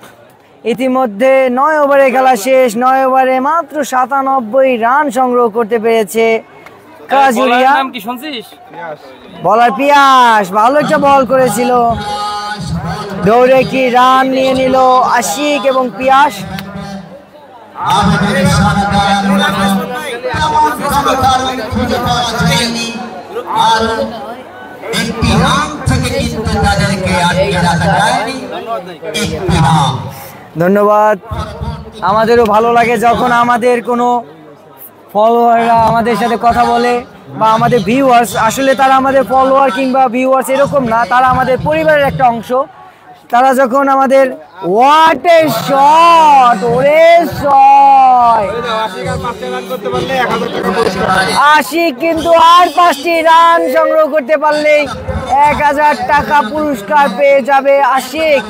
Speaker 3: ইতিমধ্যে 9 ওভারে খেলা শেষ। 9 ওভারে মাত্র 97 রান সংগ্রহ করতে পেরেছে কাজুরিয়া।
Speaker 2: নাম কি শুনছিস?
Speaker 3: বলার পিয়াস ভালো একটা বল করেছিল, দৌড়ে কি রান নিয়ে নিল আশিক এবং পিয়াস। ধন্যবাদ। আমাদেরও ভালো লাগে যখন আমাদের কোনো ফলোয়াররা আমাদের সাথে কথা বলে, বা আমাদের ভিউয়ার্স, আসলে তারা আমাদের ফলোয়ার কিংবা ভিউয়ার্স এরকম না, তারা আমাদের পরিবারের একটা অংশ। তারা যখন আমাদের হোয়াট এ শট, ওরে ছয়, আশিক কিন্তু আর 5টি রান সংগ্রহ করতে পারলেই 1000 টাকা পুরস্কার পেয়ে যাবে আশিক।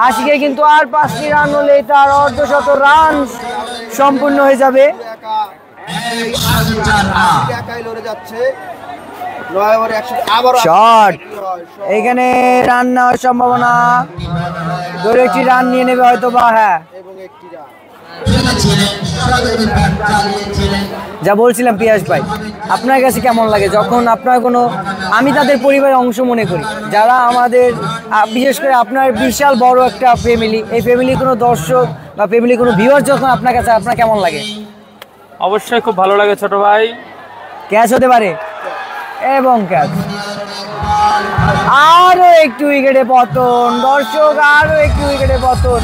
Speaker 3: আশিকের কিন্তু আর 5টি রান হলেই তার অর্ধশত রান সম্পূর্ণ হয়ে যাবে। শট, এখানে রান নেওয়ার সম্ভাবনা, ধরে একটি রান নিয়ে নেবে হয়তো বা। হ্যাঁ, যা বলছিলাম পিয়াস ভাই, আপনার কাছে কেমন লাগে যখন আপনার কোনো, আমি তাদের পরিবারের অংশ মনে করি, যারা আমাদের, বিশেষ করে আপনার বিশাল বড় একটা ফ্যামিলি, এই ফ্যামিলির কোনো দর্শক বা ফ্যামিলির কোনো ভিউয়ার যখন আপনার কাছে, আপনার কেমন লাগে?
Speaker 2: অবশ্যই খুব ভালো লাগে ছোট ভাই।
Speaker 3: ক্যাচ হতে পারে এবং ক্যাচ, আরো একটু উইকেটে পতন দর্শক, আরো একটু উইকেটে পতন।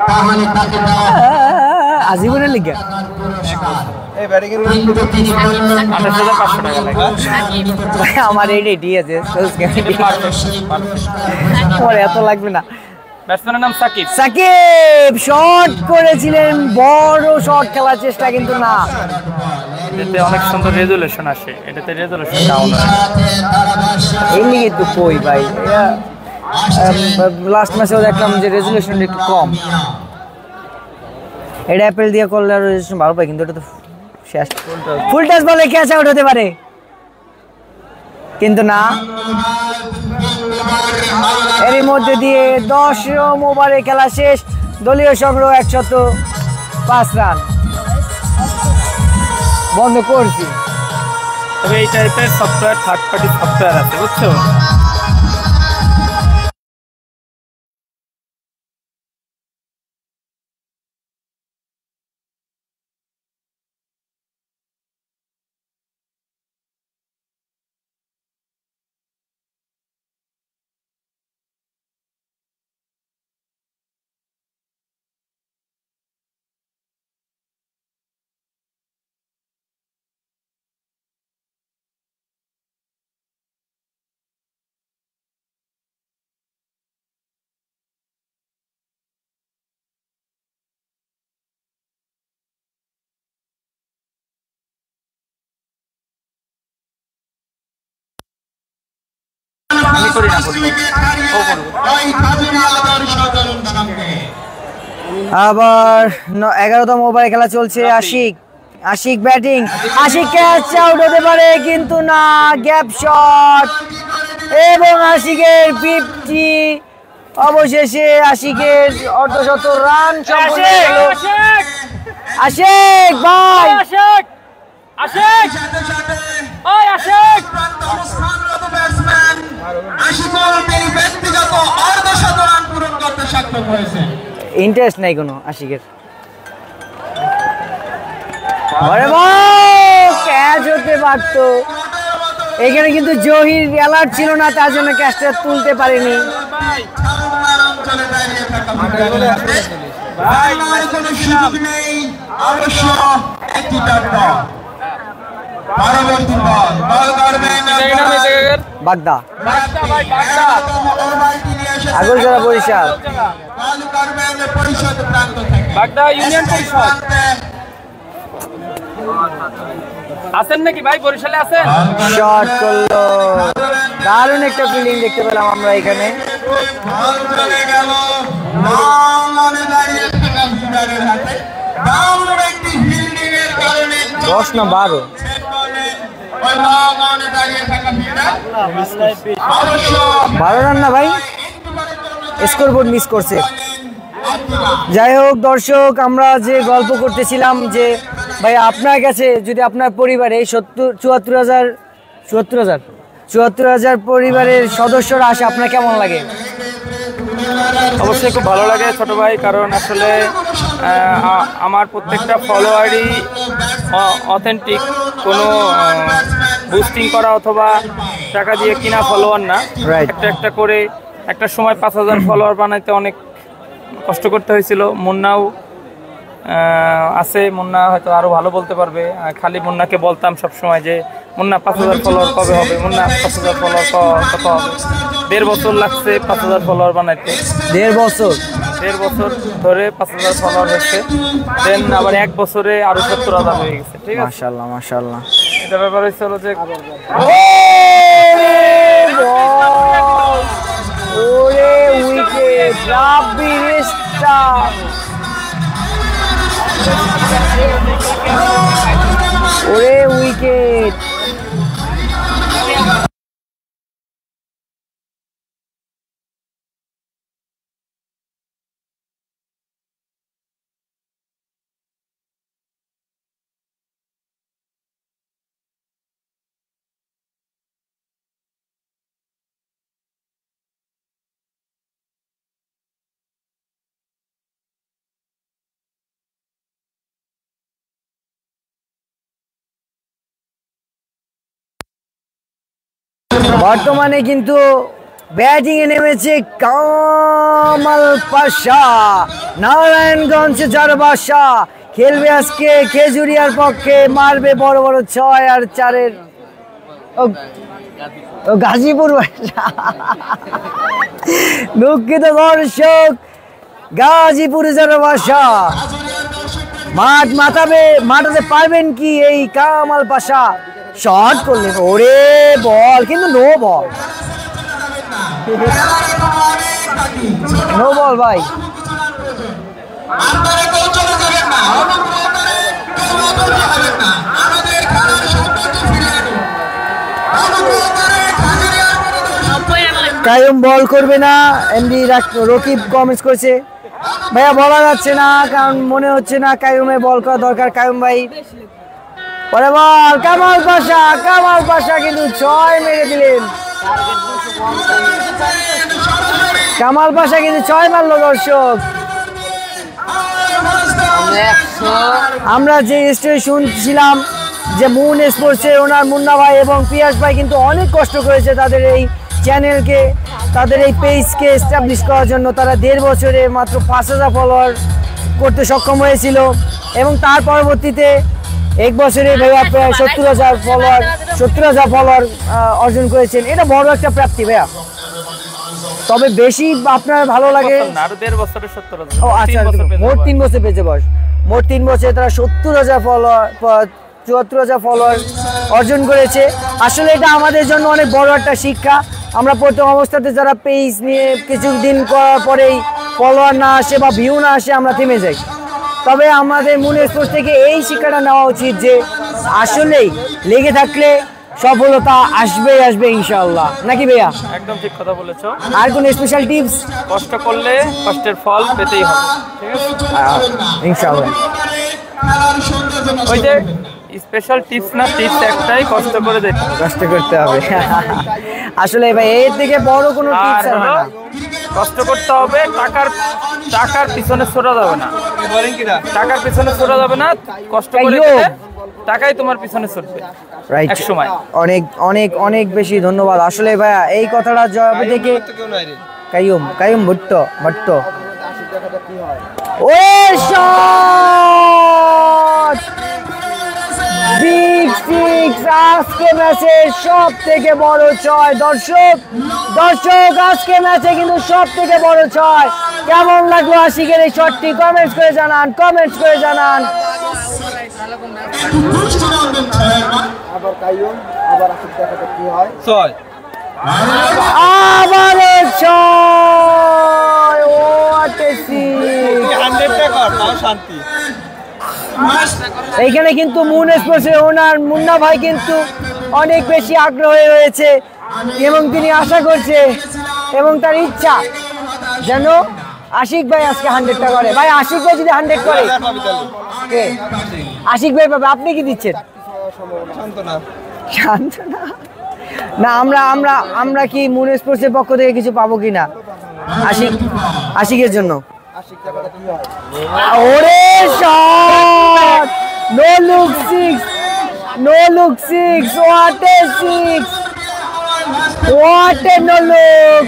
Speaker 4: তাহলে তাকে দেওয়া
Speaker 3: আজীবনের লিগে
Speaker 4: কিন্তু তিনি বললেন
Speaker 2: 28,500 টাকা লাগে।
Speaker 3: ভাই আমার এইটাই ঠিক আছে পরে এত লাগবে না।
Speaker 2: ব্যাটসম্যানের নাম সাকিব।
Speaker 3: সাকিব শট করেছিলেন, বড় শট খেলার চেষ্টা, কিন্তু না।
Speaker 2: এটাতে অনেক সুন্দর রেজুলেশন আসে, এটাতে রেজুলেশন ডাউন হয়।
Speaker 3: এই লিগে তো কই ভাই, লাস্ট ম্যাচেও দেখলাম যে রেজুলেশন একটু কম। এটা অ্যাপেল দিয়ে করলে রেজুলেশন ভালো পাই, কিন্তু এটা তো শেষ ফুল টাচ বলে ক্যাচ আউট হতে পারে, কিন্তু না। এরই মধ্যে দিয়ে 10 ওভারে খেলা শেষ, দলীয় সংগ্রহ 105 রান। বন্ধ করছি।
Speaker 2: তবে এই টাইপের সফটওয়্যার থার্ড পার্টি সফটওয়্যার আছে, বুঝছো? আমি করি না, ও করবে।
Speaker 3: আবার 11তম ওভারে খেলা চলছে। Ashiq batting, Ashiq catch out হতে পারে, কিন্তু না। গ্যাপ শট এবং আশিকের 50। অবশেষে আশিকের অর্ধশত রান সম্পূর্ণ হলো। আশিক ভাই, ইন্টারেস্ট নাই কোনো আশিকের। ক্যাচ হতে পারত এখানে, কিন্তু জহির অ্যালার্ট ছিল না, তার জন্য ক্যাচটা তুলতে পারেনি। বাগদা আগরজোড়া বরিশাল,
Speaker 2: বাগদা ইউনিয়ন পরিষদ। আছেন নাকি ভাই, বরিশালে আছেন?
Speaker 3: শট করলো, দারুণ একটা ফিল্ডিং দেখতে পেলাম আমরা এখানে। 10 না 12 রান না ভাই, স্কোরবোর্ড মিস করছে। যাই হোক দর্শক, আমরা যে গল্প করতেছিলাম যে ভাই আপনার কাছে যদি আপনার পরিবারে 74,000 পরিবারের সদস্যরা আসে, আপনার কেমন লাগে?
Speaker 2: অবশ্যই খুব ভালো লাগে ছোট ভাই, কারণ আসলে আমার প্রত্যেকটা ফলোয়ারই অথেন্টিক, কোনো বুস্টিং করা অথবা টাকা দিয়ে কিনা ফলোয়ার না। একটা করে একটা সময় 5,000 ফলোয়ার বানাইতে অনেক কষ্ট করতে হয়েছিল। মুন্নাও আছে, মুন্না হয়তো আরো ভালো বলতে পারবে। খালি মুন্নাকে বলতাম সবসময় যে মুন্না 5,000 ফলোয়ার কবে হবে, মুন্না 5,000 ফলোয়ার কত হবে। 1.5 বছর লাগছে 5,000 ফলোয়ার বানাইতে।
Speaker 3: 1.5 বছর
Speaker 2: ধরে 5,000 ফলোয়ার হচ্ছে। দেন আবার 1 বছরে আরো 70,000 হয়ে গেছে। ঠিক আছে,
Speaker 3: মাশাআল্লাহ মাশাআল্লাহ।
Speaker 2: এটা ব্যাপার হচ্ছে হলো যে
Speaker 3: ওরে উইকেট, রাব্বির স্টার, ওরে উইকেট। বর্তমানে কিন্তু ব্যাটিং এ নেমেছে কামাল পাশা, নারায়ণগঞ্জ যার বাসা, খেলবে আজকে খেজুরিয়ার পক্ষে, মারবে বড় বড় 6 আর 4-এর গাজীপুর বাসা। দুঃখিত দর্শক, গাজীপুরে যার বাসা। মাঠাতে পারবেন কি এই কামাল পাশা? শট করলেন, ওরে বল, কিন্তু নো বল, নো বল ভাই। কায়ুম বল করবে না, এমডি রকিব কমেন্টস করেছে। ভাইয়া বলা যাচ্ছে না, কারণ মনে হচ্ছে না কায়ুমে বল করা দরকার। কায়ুম ভাই পরে বল, কামাল পাশা কিন্তু 6 মেরে দিলেন। কামাল পাশা কিন্তু 6 মারলো। দর্শক, আমরা যে স্টোরি শুনছিলাম যে মুন স্পোর্টসের ওনার মুন্না ভাই এবং পিয়াস ভাই কিন্তু অনেক কষ্ট করেছে তাদের এই চ্যানেলকে, তাদের এই পেজকে এস্টাবলিশ করার জন্য। তারা 1.5 বছরে মাত্র 5000 ফলোয়ার করতে সক্ষম হয়েছিল এবং তার পরবর্তীতে 1 বছরে ভাইয়া প্রায় 70,000 ফলোয়ার অর্জন করেছেন। এটা বড় একটা প্রাপ্তি ভাইয়া। তবে বেশি আপনার ভালো লাগে, ও আচ্ছা, মোট 3 বছর পেয়েছে বয়স, মোট 3 বছরে তারা 70,000 ফলোয়ার 74,000 ফলোয়ার অর্জন করেছে। আসলে এটা আমাদের জন্য অনেক বড় একটা শিক্ষা। আমরা প্রথম অবস্থাতে যারা পেজ নিয়ে কিছুদিন করার পরেই ফলোয়ার না আসে বা ভিউ না আসে, আমরা থেমে যাই। তবে আমাদের মুন স্পোর্টস থেকে এই শিক্ষাটা নেওয়া উচিত যে আসলেই লেগে থাকলে সফলতা আসবে ইনশাআল্লাহ, নাকি ভাইয়া?
Speaker 2: একদম ঠিক কথা বলেছো।
Speaker 3: আর কোন স্পেশাল টিপস?
Speaker 2: কষ্ট করলে কষ্টের ফল পেতেই হবে, ঠিক আছে
Speaker 3: ইনশাআল্লাহ।
Speaker 2: ওই যে স্পেশাল টিপস না, টিপস একটাই, কষ্ট করে যেতে হবে,
Speaker 3: কষ্ট করতে হবে। আসলে ভাই এর থেকে বড় কোনো টিপস আর হয় না।
Speaker 2: কষ্ট করতে হবে, টাকার পিছনে ছোটা যাবে না। বলেন কি না, টাকার পিছনে ছোটা যাবে না, কষ্ট করে টাকাই তোমার পিছনে ছুটবে এক সময়।
Speaker 3: অনেক অনেক অনেক বেশি ধন্যবাদ। আসলে ভাইয়া এই কথাটা জবাবে থেকে কাইয়ুম ভট্ট ওই শট বিগ সিক্স, আজকে ম্যাচে সব থেকে বড় 6। দর্শক আজকে ম্যাচে কিন্তু সব থেকে বড় 6। কেমন লাগলো আশিকের এই শটটি? কমেন্টস করে জানান।
Speaker 5: আবার কাইয়ুম, আবার আশিক দেখাতে কি হয়?
Speaker 2: 6
Speaker 3: আবার 6। ও আটেসি
Speaker 5: 100 টাকা তাও শান্তি।
Speaker 3: এইখানে কিন্তু মুন স্পোর্টসের ওনার মুন্না ভাই কিন্তু অনেক বেশি আগ্রহী হয়েছে এবং তিনি আশা করছে এবং তার ইচ্ছা যেন আশিক ভাই আজকে 100টা করে। ভাই আশিক ভাই যদি 100 করে, আশিক ভাই পাবে। আপনি কি দিচ্ছেন? শান্তনা না, আমরা কি মুন স্পোর্টসের পক্ষ থেকে কিছু পাবো কিনা আশিকের জন্য? ওরে shot, no look 6, what a 6, what a no look।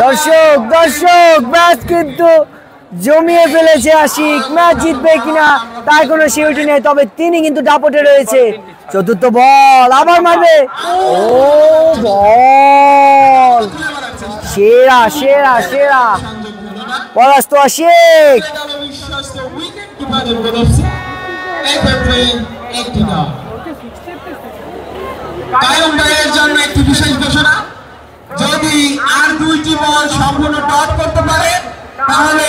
Speaker 3: দর্শক ম্যাচ কিন্তু জমিয়ে ফেলেছে আশিক। ম্যাচ জিতবে কিনা তার কোনো সিউরিটি নেই, তবে তিনি কিন্তু দাপটে রয়েছে। চতুর্থ বল, আবার মারবে। ও বল, সেরা পরাস্ত আশিক।
Speaker 4: কায়ুম ভাইয়ের জন্য একটি বিশেষ ঘোষণা, যদি আর 2টি বল সম্পূর্ণ ডট করতে পারে তাহলে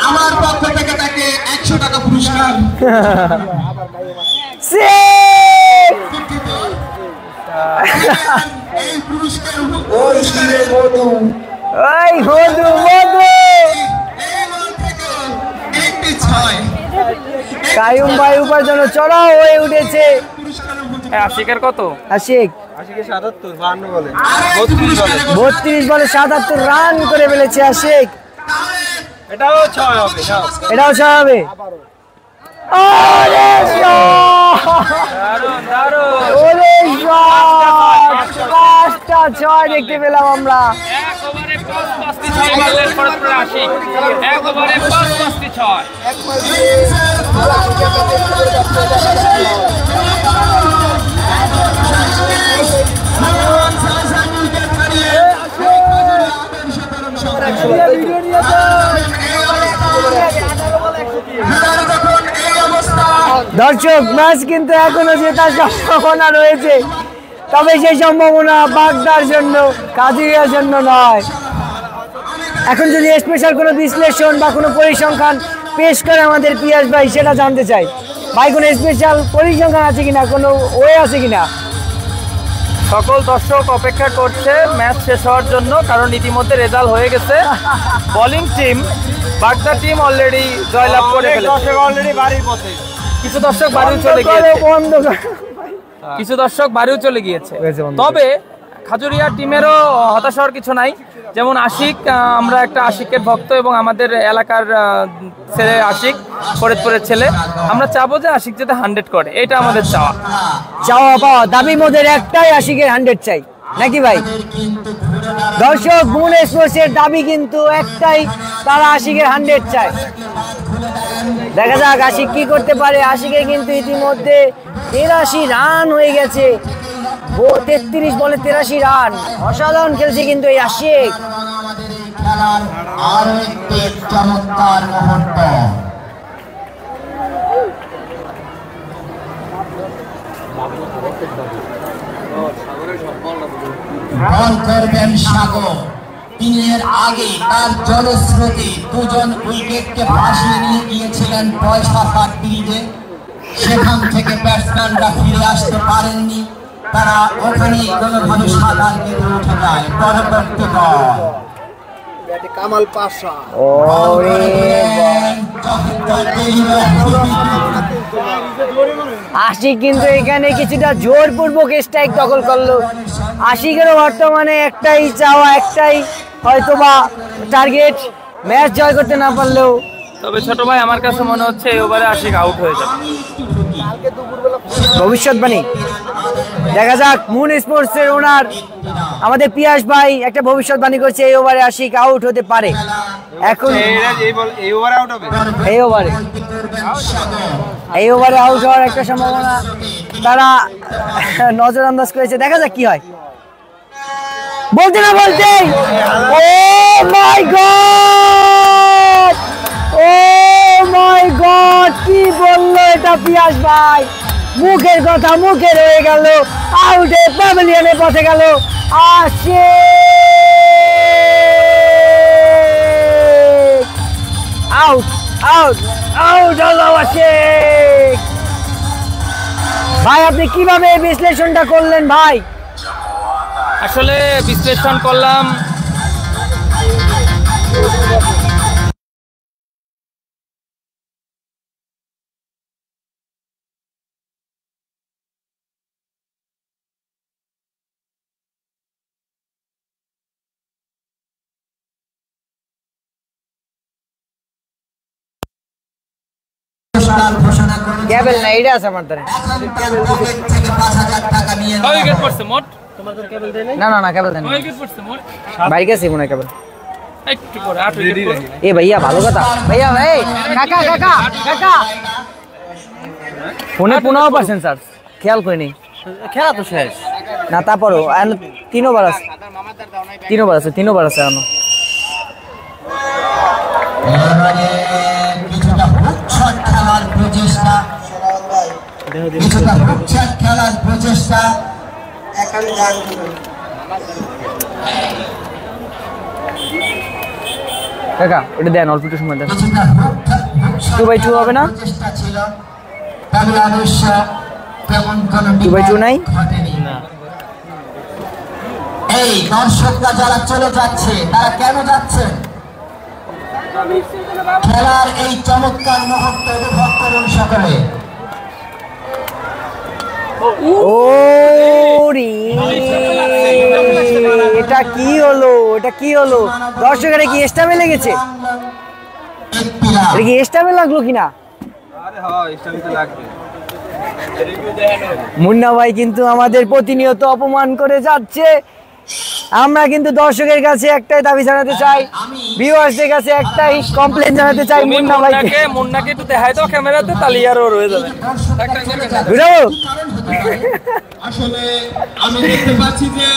Speaker 4: আমার পক্ষ থেকে তাকে 100 টাকা পুরস্কার। এই পুরস্কারের মধু একটি 6।
Speaker 3: কায়ুম ভাই উপার্জন চড়াও হয়ে উঠেছে।
Speaker 2: আশিকের কত?
Speaker 3: আশিক
Speaker 5: 77 52 বলে
Speaker 3: 32 বলে 77 রান করে ফেলেছে আশিক।
Speaker 5: এটাও 6 হবে,
Speaker 3: এটাও 6 হবে। দেখতে পেলাম আমরা। দর্শক, ম্যাচ কিন্তু এখনো জেতার সম্ভাবনা রয়েছে, তবে সেই সম্ভাবনা বাগদার জন্য, কাজুরিয়ার জন্য নয়। এখন যদি স্পেশাল কোনো বিশ্লেষণ বা কোনো পরিসংখ্যান পেশ করে আমাদের পিয়াস ভাই, সেটা জানতে চাই। ভাই, কোনো স্পেশাল পরিসংখ্যান আছে কিনা, কোনো ওয়ে আছে কিনা?
Speaker 2: সকল দর্শক অপেক্ষা করছে ম্যাচ শেষ হওয়ার জন্য, কারণ ইতিমধ্যে রেজাল্ট হয়ে গেছে। বোলিং টিম বাগদা টিম অলরেডি জয়লাভ করে ফেলেছে।
Speaker 5: অলরেডি বাড়ির পথে।
Speaker 2: কিছু দর্শক বাড়িও চলে গিয়েছে, তবে খাজুরিয়া টিমেরও হতাশ হওয়ার কিছু নাই। যেমন আশিক, আমরা একটা আশিকের ভক্ত এবং আমাদের এলাকার ছেলে আশিক, ফরিদপুরের ছেলে, আমরা চাবো যে আশিক যাতে 100 করে, এটা আমাদের চাওয়া
Speaker 3: পাওয়া। দাবি মোদের একটাই, আশিকের 100 চাই, নাকি ভাই? দর্শক, বুন স্পোর্টসের দাবি কিন্তু একটাই, তারা আশিকের 100 চায়। দেখা যাক আশিক কি করতে পারে। আশিকের কিন্তু ইতিমধ্যে 83 রান হয়ে গেছে, 33 বলে 83 রান। অসাধারণ খেলছে কিন্তু এই আশিক।
Speaker 1: বল করবেন সাগর। দিনের আগে তার জলস্রোতে দুজন উইকেটকে ভাসিয়ে নিয়ে গিয়েছিলেন পয়সা ব্রিজে। সেখান থেকে ব্যাটসম্যানরা ফিরে আসতে পারেননি, তারা ওখানে কোনোভাবে সাঁতার কেটে উঠে যায়। পরবর্তী বল
Speaker 5: কামাল পাশা।
Speaker 3: আশিক কিন্তু এখানে কিছুটা জোরপূর্বক স্ট্রাইক দখল করলো। আশিকেরও বর্তমানে একটাই চাওয়া, একটাই হয়তোবা টার্গেট, ম্যাচ জয় করতে না পারলেও।
Speaker 2: তবে ছোট ভাই, আমার কাছে মনে হচ্ছে এই ওভারে আশিক আউট হয়ে যাবে।
Speaker 3: ভবিষ্যৎবাণী দেখা যাক। মুন স্পোর্টসের ওনার আমাদের পিয়াস ভাই একটা ভবিষ্যৎবাণী করছে, এই ওভারে আশিক আউট হতে পারে। এখন এই ওভারে আউট হওয়ার একটা সম্ভাবনা তারা নজর আন্দাজ করেছে। দেখা যাক কি হয়। বলতে না বলতে, ও মাই গড, ও মাই গড, কি বললো এটা পিয়াস ভাই! মুখের কথা মুখে রয়ে গেল, আউটে প্যাভিলিয়নের পথে গেল আশিক। আউট আউট আউট হলো আশিক। ভাই, আপনি কিভাবে বিশ্লেষণটা করলেন ভাই?
Speaker 2: আসলে বিশ্লেষণ করলাম,
Speaker 3: ক্যাবেল না, এটা আছে আমার ধারে।
Speaker 2: উইকেট পড়ছে মোট।
Speaker 3: না না না, ক্যাবেল দেন।
Speaker 2: উইকেট পড়ছে মোট।
Speaker 3: বাইরে গেছে মনে হয় ক্যাবেল।
Speaker 2: একটু পরে 8 উইকেট পড়ছে।
Speaker 3: এ ভাইয়া, ভালো কথা ভাইয়া। ভাই, কাকা কাকা কাকা, ফোনে 15% স্যার, খেয়াল করিনি।
Speaker 2: খেলা তো শেষ
Speaker 3: না, তারপরও 3 ওভার আছে, 3 ওভার আছে, 3 ওভার আছে এখনো। কাকা, এটা দেন, অল্প একটু সময় দেন। 2/2 হবে না? 2/2 নাই?
Speaker 1: এই দর্শকরা যারা চলে যাচ্ছে, তারা কেন যাচ্ছে? খেলার এই চমৎকার মুহূর্ত উপভোগ করুন সকলে।
Speaker 3: এটা কি হলো? এটা কি হলো? দর্শকেরা কি স্টামে লেগেছে? এটা কি স্টামে লাগলো কিনা? মুন্না ভাই কিন্তু আমাদের প্রতিনিয়ত অপমান করে যাচ্ছে। আমরা কিন্তু দর্শকের কাছে একটাই দাবি জানাতে চাই, ভিউয়ার্সদের কাছে একটাই কমপ্লেন জানাতে চাই,
Speaker 2: মুন্নাকে একটু দেখাই দাও ক্যামেরাতে, তাহলে আর রয়ে যাবে।
Speaker 5: আসলে আমি দেখতে পাচ্ছি যে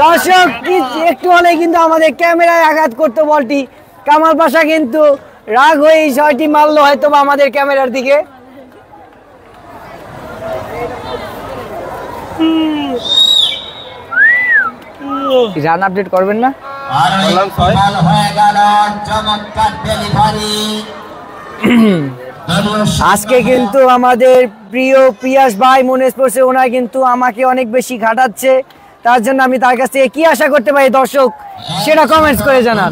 Speaker 3: দর্শক একটু হলে কিন্তু আমাদের ক্যামেরায় আঘাত করতো বলটি। কামাল পাশা কিন্তু রাগ হয়ে ছয়টি মারলো হয়তো বা আমাদের ক্যামেরার দিকে। রান আপডেট করবেন না? আজকে কিন্তু আমাদের প্রিয় পিয়াস ভাই মনে স্পোর্টসে ওনার কিন্তু আমাকে অনেক বেশি ঘাটাচ্ছে, তার জন্য আমি তার কাছ থেকে কি আশা করতে পারি দর্শক সেটা কমেন্টস করে জানান।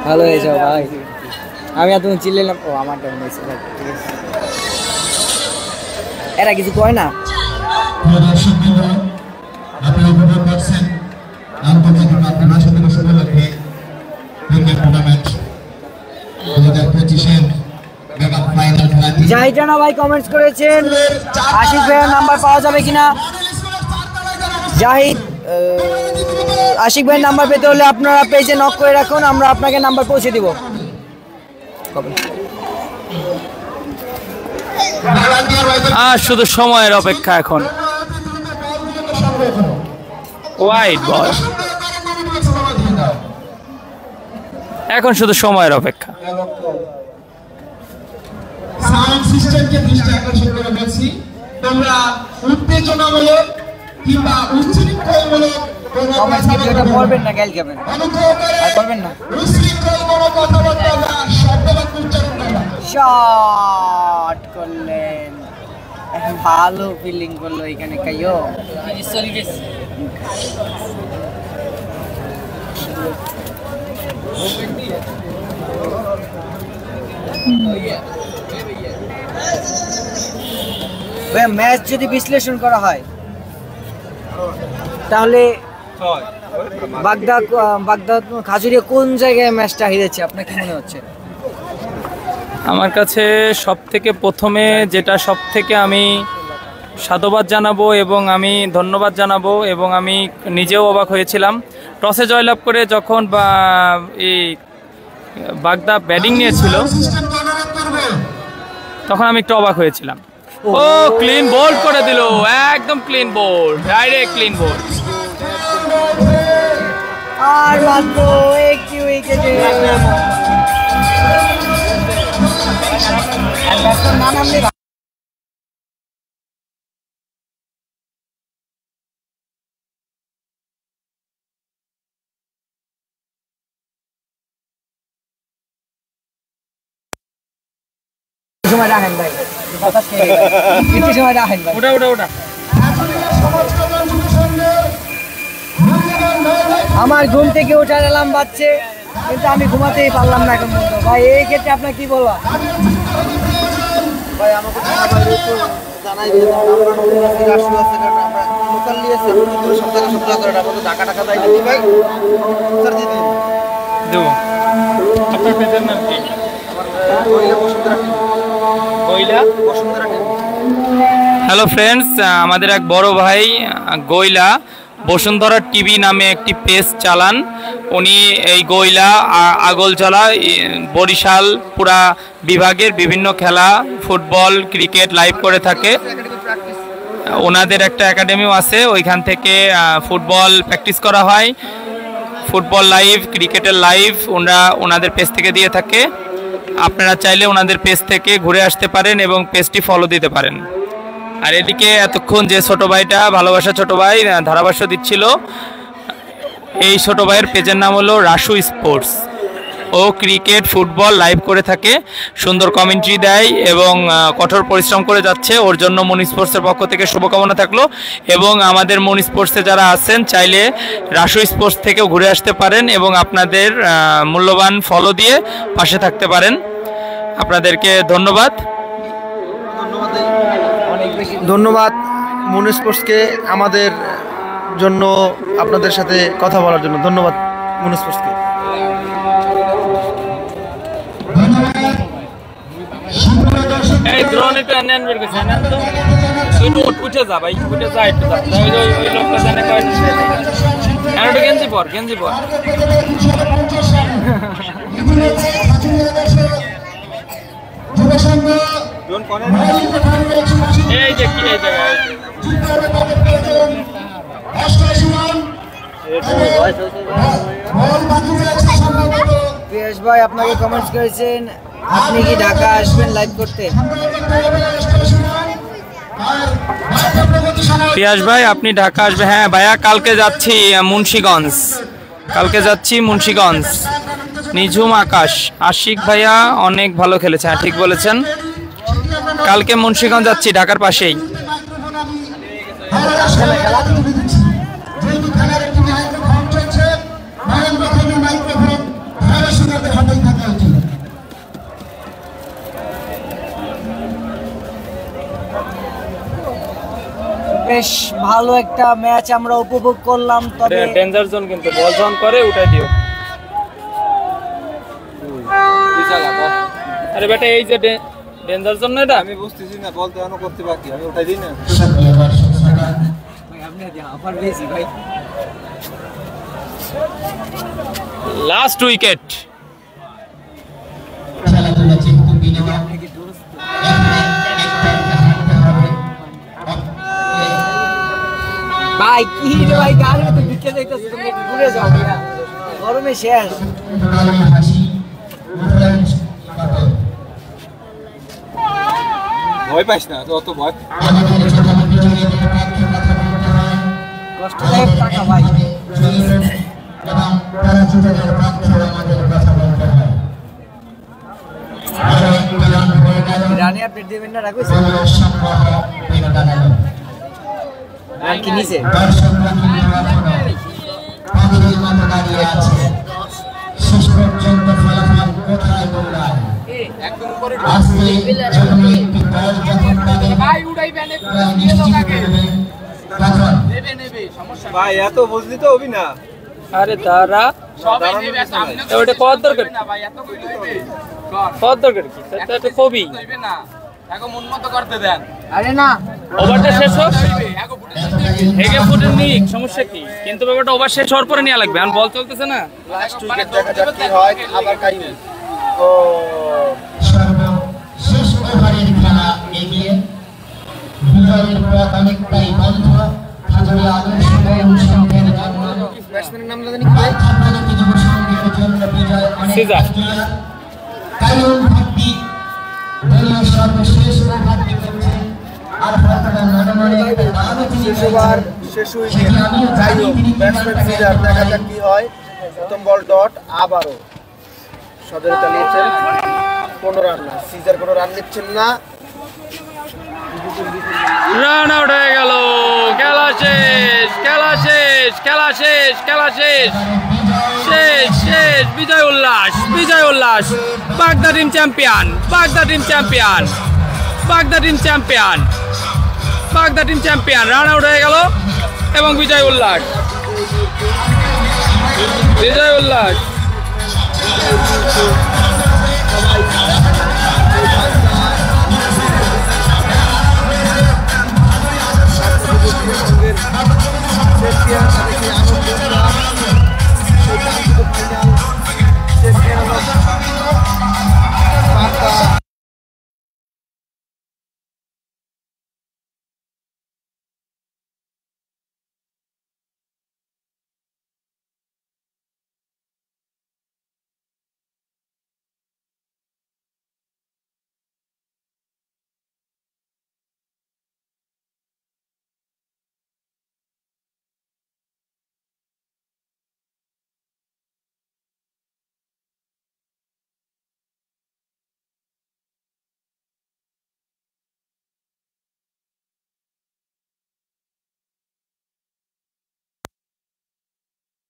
Speaker 3: ভালো হয়ে যাও ভাই, আমি আর তুমি চিল্লাম। ও আমার টাইম হয়েছে, ঠিক আছে। এরা কিছু কয় না। জাহিদ রানা ভাই কমেন্টস করেছেন আশিক ভাইয়ের নাম্বার পাওয়া যাবে কিনা। জাহিদ আশিক ভাইয়ের নাম্বার পেতে হলে আপনারা পেজে নক করে রাখুন, আমরা আপনাকে নাম্বার পৌঁছে দিব।
Speaker 2: শুধু সময়ের অপেক্ষা, এখন ওয়াইড বল, এখন শুধু সময়ের অপেক্ষা।
Speaker 4: সাউন্ড সিস্টেমকে দৃষ্টি আকর্ষণ করে বলছি, তোমরা উত্তেজনামূলক কিংবা উচ্ছৃঙ্খলমূলক
Speaker 3: কমেন্টস কি ভিডিওটা পড়বেন না গাইল খাবেন আর করবেন না শট করলেন ভালো ফিলিং করলো এখানে কাইও ম্যাচ যদি বিশ্লেষণ করা হয় তাহলে বাগদা খাজুরিয়া কোন জায়গায় ম্যাচটা হেরেছে আপনার কি মনে হচ্ছে?
Speaker 2: আমার কাছে সবথেকে প্রথমে যেটা সবথেকে আমি সাধুবাদ জানাবো এবং আমি ধন্যবাদ জানাবো এবং আমি নিজেও অবাক হয়েছিলাম টসে জয়লাভ করে যখন এই বাগদা ব্যাটিং নিয়েছিল তখন আমি একটু অবাক হয়েছিলাম। ও ক্লিন বোল্ড করে দিল, একদম clean bowled, direct clean bowled.
Speaker 3: আর মাত্র একটি উইকেটে সময় রাখেন ভাই, একটু সময় রাখেন ভাই।
Speaker 2: ওটা
Speaker 3: আমার ঘুম থেকে ওঠার অ্যালার্ম বাজছে কিন্তু আমি ঘুমাতেই পারলাম না এখন পর্যন্ত। ভাই এই ক্ষেত্রে আপনার কি বলবা?
Speaker 5: ভাই আমাকে জানাই দিয়ে আমরা নতুন আছি, রাষ্ট্র আছে, কারণ আমরা লোকাল নিয়েছি সপ্তাহে করে আমাদের টাকা দেয় নাকি ভাই স্যার দিয়ে দিন
Speaker 2: দেবো। আপনার পেজের নাম কি? হ্যালো ফ্রেন্ডস, আমাদের এক বড় ভাই গইলা বসুন্ধরা টিভি নামে একটি পেজ চালান। উনি এই গইলা আগলচলা বরিশাল পুরা বিভাগের বিভিন্ন খেলা ফুটবল ক্রিকেট লাইভ করে থাকে। ওনাদের একটা একাডেমিও আছে, ওইখান থেকে ফুটবল প্র্যাকটিস করা হয়, ফুটবল লাইভ ক্রিকেটের লাইভ ওনাদের পেজ থেকে দিয়ে থাকে। আপনারা চাইলে ওনাদের পেজ থেকে ঘুরে আসতে পারেন এবং পেজটি ফলো দিতে পারেন। আর এদিকে এতক্ষণ যে ছোট ভাইটা ভালোবাসা ছোট ভাই ধারাভাষ্য দিচ্ছিল, এই ছোট ভাইয়ের পেজের নাম হলো রাসু স্পোর্টস। ও ক্রিকেট ফুটবল লাইভ করে থাকে, সুন্দর কমেন্ট্রি দেয় এবং কঠোর পরিশ্রম করে যাচ্ছে। ওর জন্য মনি স্পোর্টসের পক্ষ থেকে শুভকামনা থাকলো এবং আমাদের মনি স্পোর্টসে যারা আছেন চাইলে রাসু স্পোর্টস থেকেও ঘুরে আসতে পারেন এবং আপনাদের মূল্যবান ফলো দিয়ে পাশে থাকতে পারেন। আপনাদেরকে ধন্যবাদ।
Speaker 5: ধন্যবাদ মনি স্পোর্টসকে আমাদের জন্য আপনাদের সাথে কথা বলার জন্য। ধন্যবাদ মনি স্পোর্টসকে।
Speaker 2: এই ড্রোন একটু আনেন বের করছে, আনেন তো তুই উঠে যা ভাই, উঠে যা একটু যা, ওই লোকটা জানে কয় আর একটু গেঞ্জি পর এই যে কি এই জায়গায়
Speaker 3: পিয়াস ভাই আপনাকে কমেন্টস করেছেন, আপনি কি ঢাকা আসবেন লাইভ করতে?
Speaker 2: পিয়াস ভাই আপনি ঢাকা আসবে? হ্যাঁ ভাইয়া, কালকে যাচ্ছি মুন্সিগঞ্জ। নিঝুম আকাশ আশিক ভাইয়া অনেক ভালো খেলেছে, হ্যাঁ ঠিক বলেছেন। কালকে মুন্সিগঞ্জ যাচ্ছি, ঢাকার পাশেই।
Speaker 3: বেশ ভালো একটা ম্যাচ আমরা উপভোগ করলাম। তবে
Speaker 2: ডেঞ্জার জোন কিন্তু বল জোন করে উঠাই দিও। আরে বেটা এই যে ডেঞ্জার জোন না, এটা
Speaker 5: আমি বুঝতেছি না, বলতে এখনো করতে বাকি, আমি উঠাই দিই না।
Speaker 2: Last wicket.
Speaker 3: ভাই কি রে ভাই, গাড়ি তো ঢুকে যাইতেছে, তুমি একটু দূরে যাও ভাইয়া, গরমে শেষ।
Speaker 5: ভয় পাইস না, অত ভয়
Speaker 3: কষ্টদায়ক টাকা ভাই।
Speaker 4: এবং প্যারাচুটের পক্ষে আমাদের কথা বলতে হয়।
Speaker 3: রানি আপডেট দিবেন না রাখবেন
Speaker 4: সংগ্রহ দাঁড়ালো
Speaker 3: আর কি নিচে
Speaker 4: দর্শকরা কিন্তু এখনো পাখির মতো দাঁড়িয়ে আছে। শেষ পর্যন্ত ফলাফল কোথায় দৌড়ায়? আজকে যখন একটি দল যখন নিশ্চিত করবে তখন
Speaker 5: ভাই এত বুঝলি তো হবি না।
Speaker 2: আরে তারা ওটা কত দরকার কত দরকার কি এটা কবি
Speaker 3: আরে না
Speaker 2: ওভারটা শেষ হোক হেগে ফুটের নিক সমস্যা কি কিন্তু ব্যাপারটা ওভার শেষ হওয়ার পরে নেওয়া লাগবে এখন বল চলতেছে না
Speaker 5: লাস্ট উইকেট দেখা যাক কি হয়। আবার কাইম ও
Speaker 4: সর্বশেষ ওভারের খেলা এগিয়ে বিজয়ের পথ অনেকটাই বন্ধ। হাজারে আদর্শ সংঘের জন্য
Speaker 5: ব্যাটসম্যানের নাম জানি
Speaker 4: আত্মপ্রণীত যুব সংঘের জন্য বিজয় অনেক
Speaker 2: সিজার।
Speaker 4: ক্লিয়ার। কাইয়ুম ভক্তি দলীয় সর্বশেষ ওভারটি করছে। আর বর্তমান মনে আরো তিনি
Speaker 5: ওভার শেষ উইকেট। যাই হোক ব্যাটসম্যান সিজার দেখা যাক কি হয়। প্রথম বল ডট আবারও সদরে চালিয়েছেন 15 রান না। সিজার কোনো রান নিচ্ছেন না।
Speaker 2: রান আউট হয়ে গেল। খেলা শেষ খেলা শেষ খেলা শেষ খেলা শেষ শেষ শেষ বিজয় উল্লাস বিজয় উল্লাস বাগদা টিম চ্যাম্পিয়ন বাগদা টিম চ্যাম্পিয়ন বাগদা টিম চ্যাম্পিয়ন বাগদা টিম চ্যাম্পিয়ন রান আউট হয়ে গেল এবং বিজয় উল্লাস বিজয় উল্লাস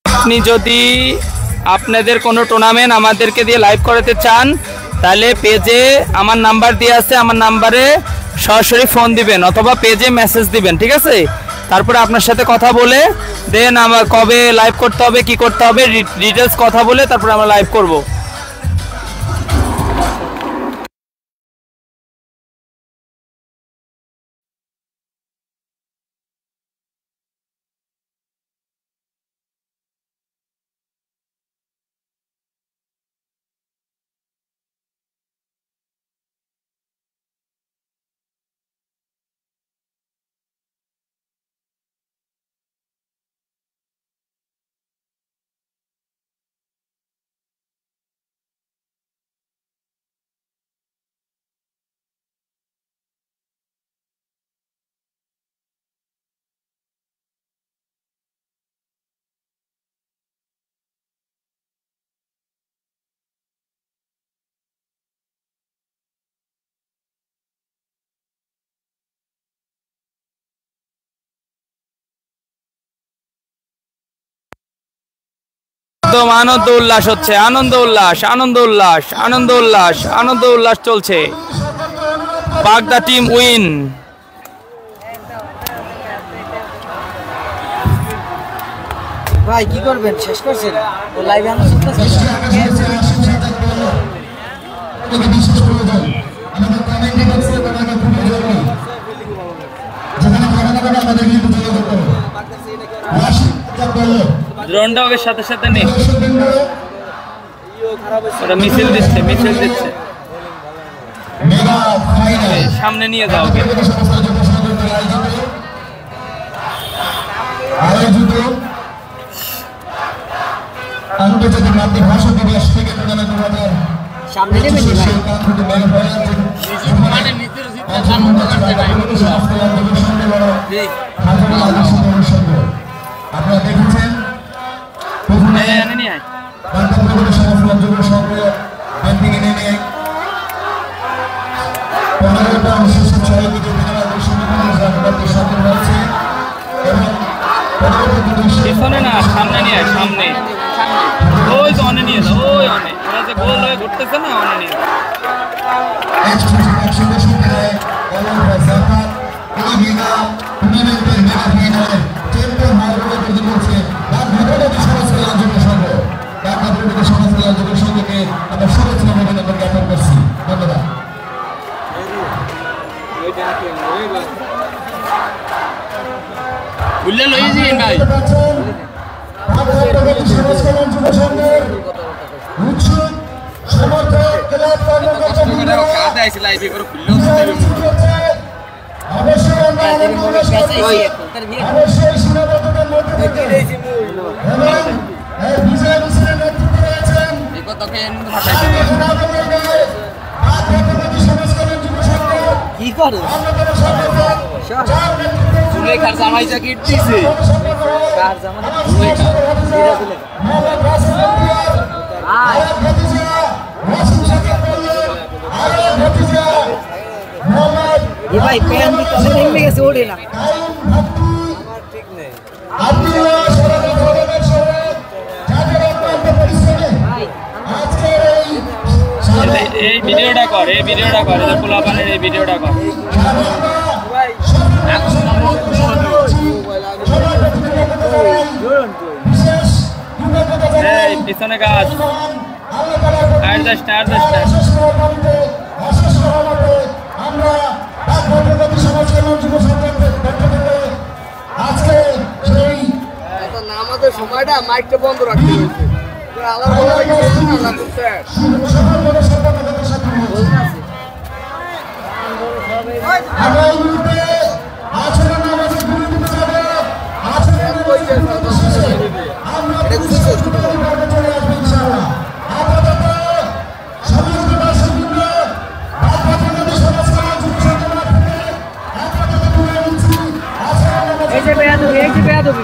Speaker 2: আপনি যদি আপনাদের কোনো টুর্নামেন্ট আমাদেরকে দিয়ে লাইভ করাতে চান তাহলে পেজে আমার নাম্বার দিয়ে আছে, আমার নাম্বারে সরাসরি ফোন দিবেন অথবা পেজে মেসেজ দিবেন, ঠিক আছে? তারপরে আপনার সাথে কথা বলে দেন আমার কবে লাইভ করতে হবে কি করতে হবে ডিটেলস কথা বলে তারপরে আমরা লাইভ করব। একদম আনন্দ উল্লাস হচ্ছে, আনন্দ উল্লাস আনন্দ উল্লাস আনন্দ উল্লাস আনন্দ উল্লাস চলছে। বাগদা টিম উইন।
Speaker 3: ভাই কি করবেন, শেষ করছেন ও লাইভে আমরা শুনতেছি।
Speaker 2: ড্রোনটা ওকে সাথে সাথে নেই, ওটা মিছিল দিচ্ছে মিছিল দিচ্ছে, সামনে নিয়ে যাও ওকে।
Speaker 4: আন্তর্জাতিক মাতৃভাষা দিবস থেকে
Speaker 3: সামনে নেবেন
Speaker 4: আপনারা দেখেছেন
Speaker 2: পিছনে না, সামনে নিয়ে আয়, সামনে। ওই তো অনে নিয়ে যাও, ওই অনে, ওরা যে গোল হয়ে ঘুরতেছে না, অনে নিয়ে যাও। বুঝলে লই যাই ভাই।
Speaker 3: কি করে
Speaker 5: সুলেখার জামাই জ্যাকেট দিছে,
Speaker 3: কার জামানা ভাই প্যান্ট দিতে নেমে গেছে, ওঠে না।
Speaker 2: এই ভিডিওটা কর, এই ভিডিওটা কর, এটা পোলাপানের এই ভিডিওটা কর। এই পিছনে গাছ,
Speaker 5: আমাদের সময়টা মাইকটা বন্ধ রাখতে হয়েছে।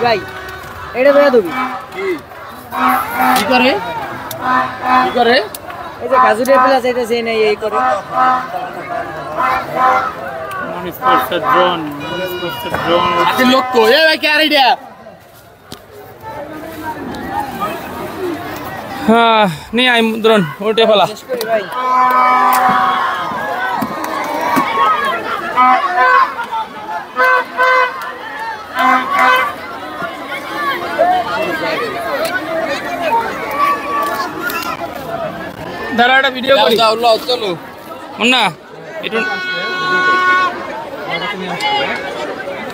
Speaker 3: ভাই এটা বেয়া দিবি
Speaker 5: কি করে কি করে
Speaker 3: এই যে গাজুরের প্লাস এটা সেই নাই এই করে
Speaker 2: ড্রোন
Speaker 5: আচ্ছা লোক তো এ ভাই কে আইডিয়া
Speaker 2: হ্যাঁ নিয়ে আই ড্রোন উঠে ফেলা
Speaker 3: ভাই
Speaker 2: দাঁড়া একটা ভিডিও করি
Speaker 5: চলো
Speaker 2: না একটু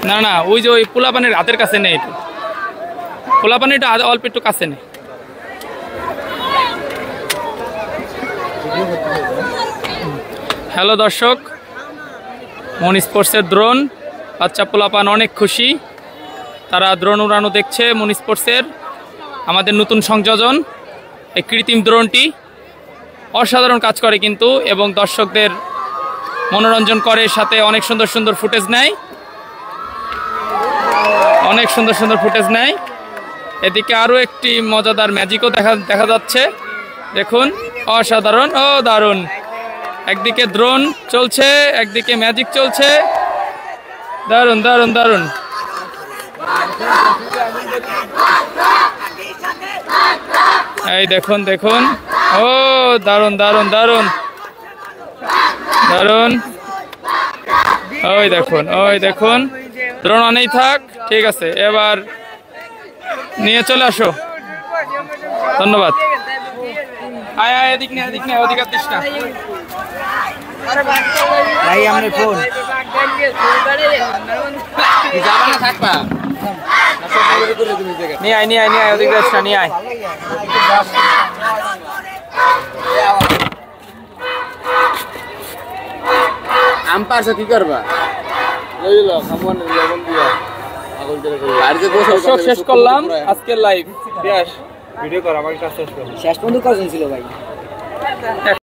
Speaker 2: না না ওই যে ওই পোলাপানির হাতের কাছে নেই একটু পোলাপানিটা অল্প একটু কাছে নেই হ্যালো দর্শক মন স্পোর্টসের ড্রোন বাচ্চা পোলাপান অনেক খুশি তারা ড্রোন উড়ানো দেখছে মন স্পোর্টসের আমাদের নতুন সংযোজন এই কৃত্রিম ড্রোনটি অসাধারণ কাজ করে কিন্তু এবং দর্শকদের মনোরঞ্জন করে সাথে অনেক সুন্দর সুন্দর ফুটেজ নেয় অনেক সুন্দর সুন্দর ফুটেজ নেয় এদিকে আরও একটি মজাদার ম্যাজিকও দেখা যাচ্ছে দেখুন অসাধারণ ও দারুণ একদিকে ড্রোন চলছে একদিকে ম্যাজিক চলছে দারুণ দারুণ দারুণ এই দেখুন দেখুন ও দারুণ দারুণ দারুণ দারুণ ওই দেখুন ড্রোন অনেই থাক ঠিক আছে এবার নিয়ে চলে আসো ধন্যবাদ আয় আয় এদিক নে ওদিক আসিস না
Speaker 3: ভাই আমার ফোন
Speaker 5: যাবা না থাকবা
Speaker 2: নিয়ে আয় ওদিক আসিস না নিয়ে আয়
Speaker 5: আম পারছো কি করবা লইলো খামন লবণ দিয়া আগল করে আর যে
Speaker 2: দর্শক শেষ করলাম আজকের লাইভ ভিডিও কর আমার কাছে শেষ
Speaker 3: শেষ পর্যন্ত কজন ছিল ভাই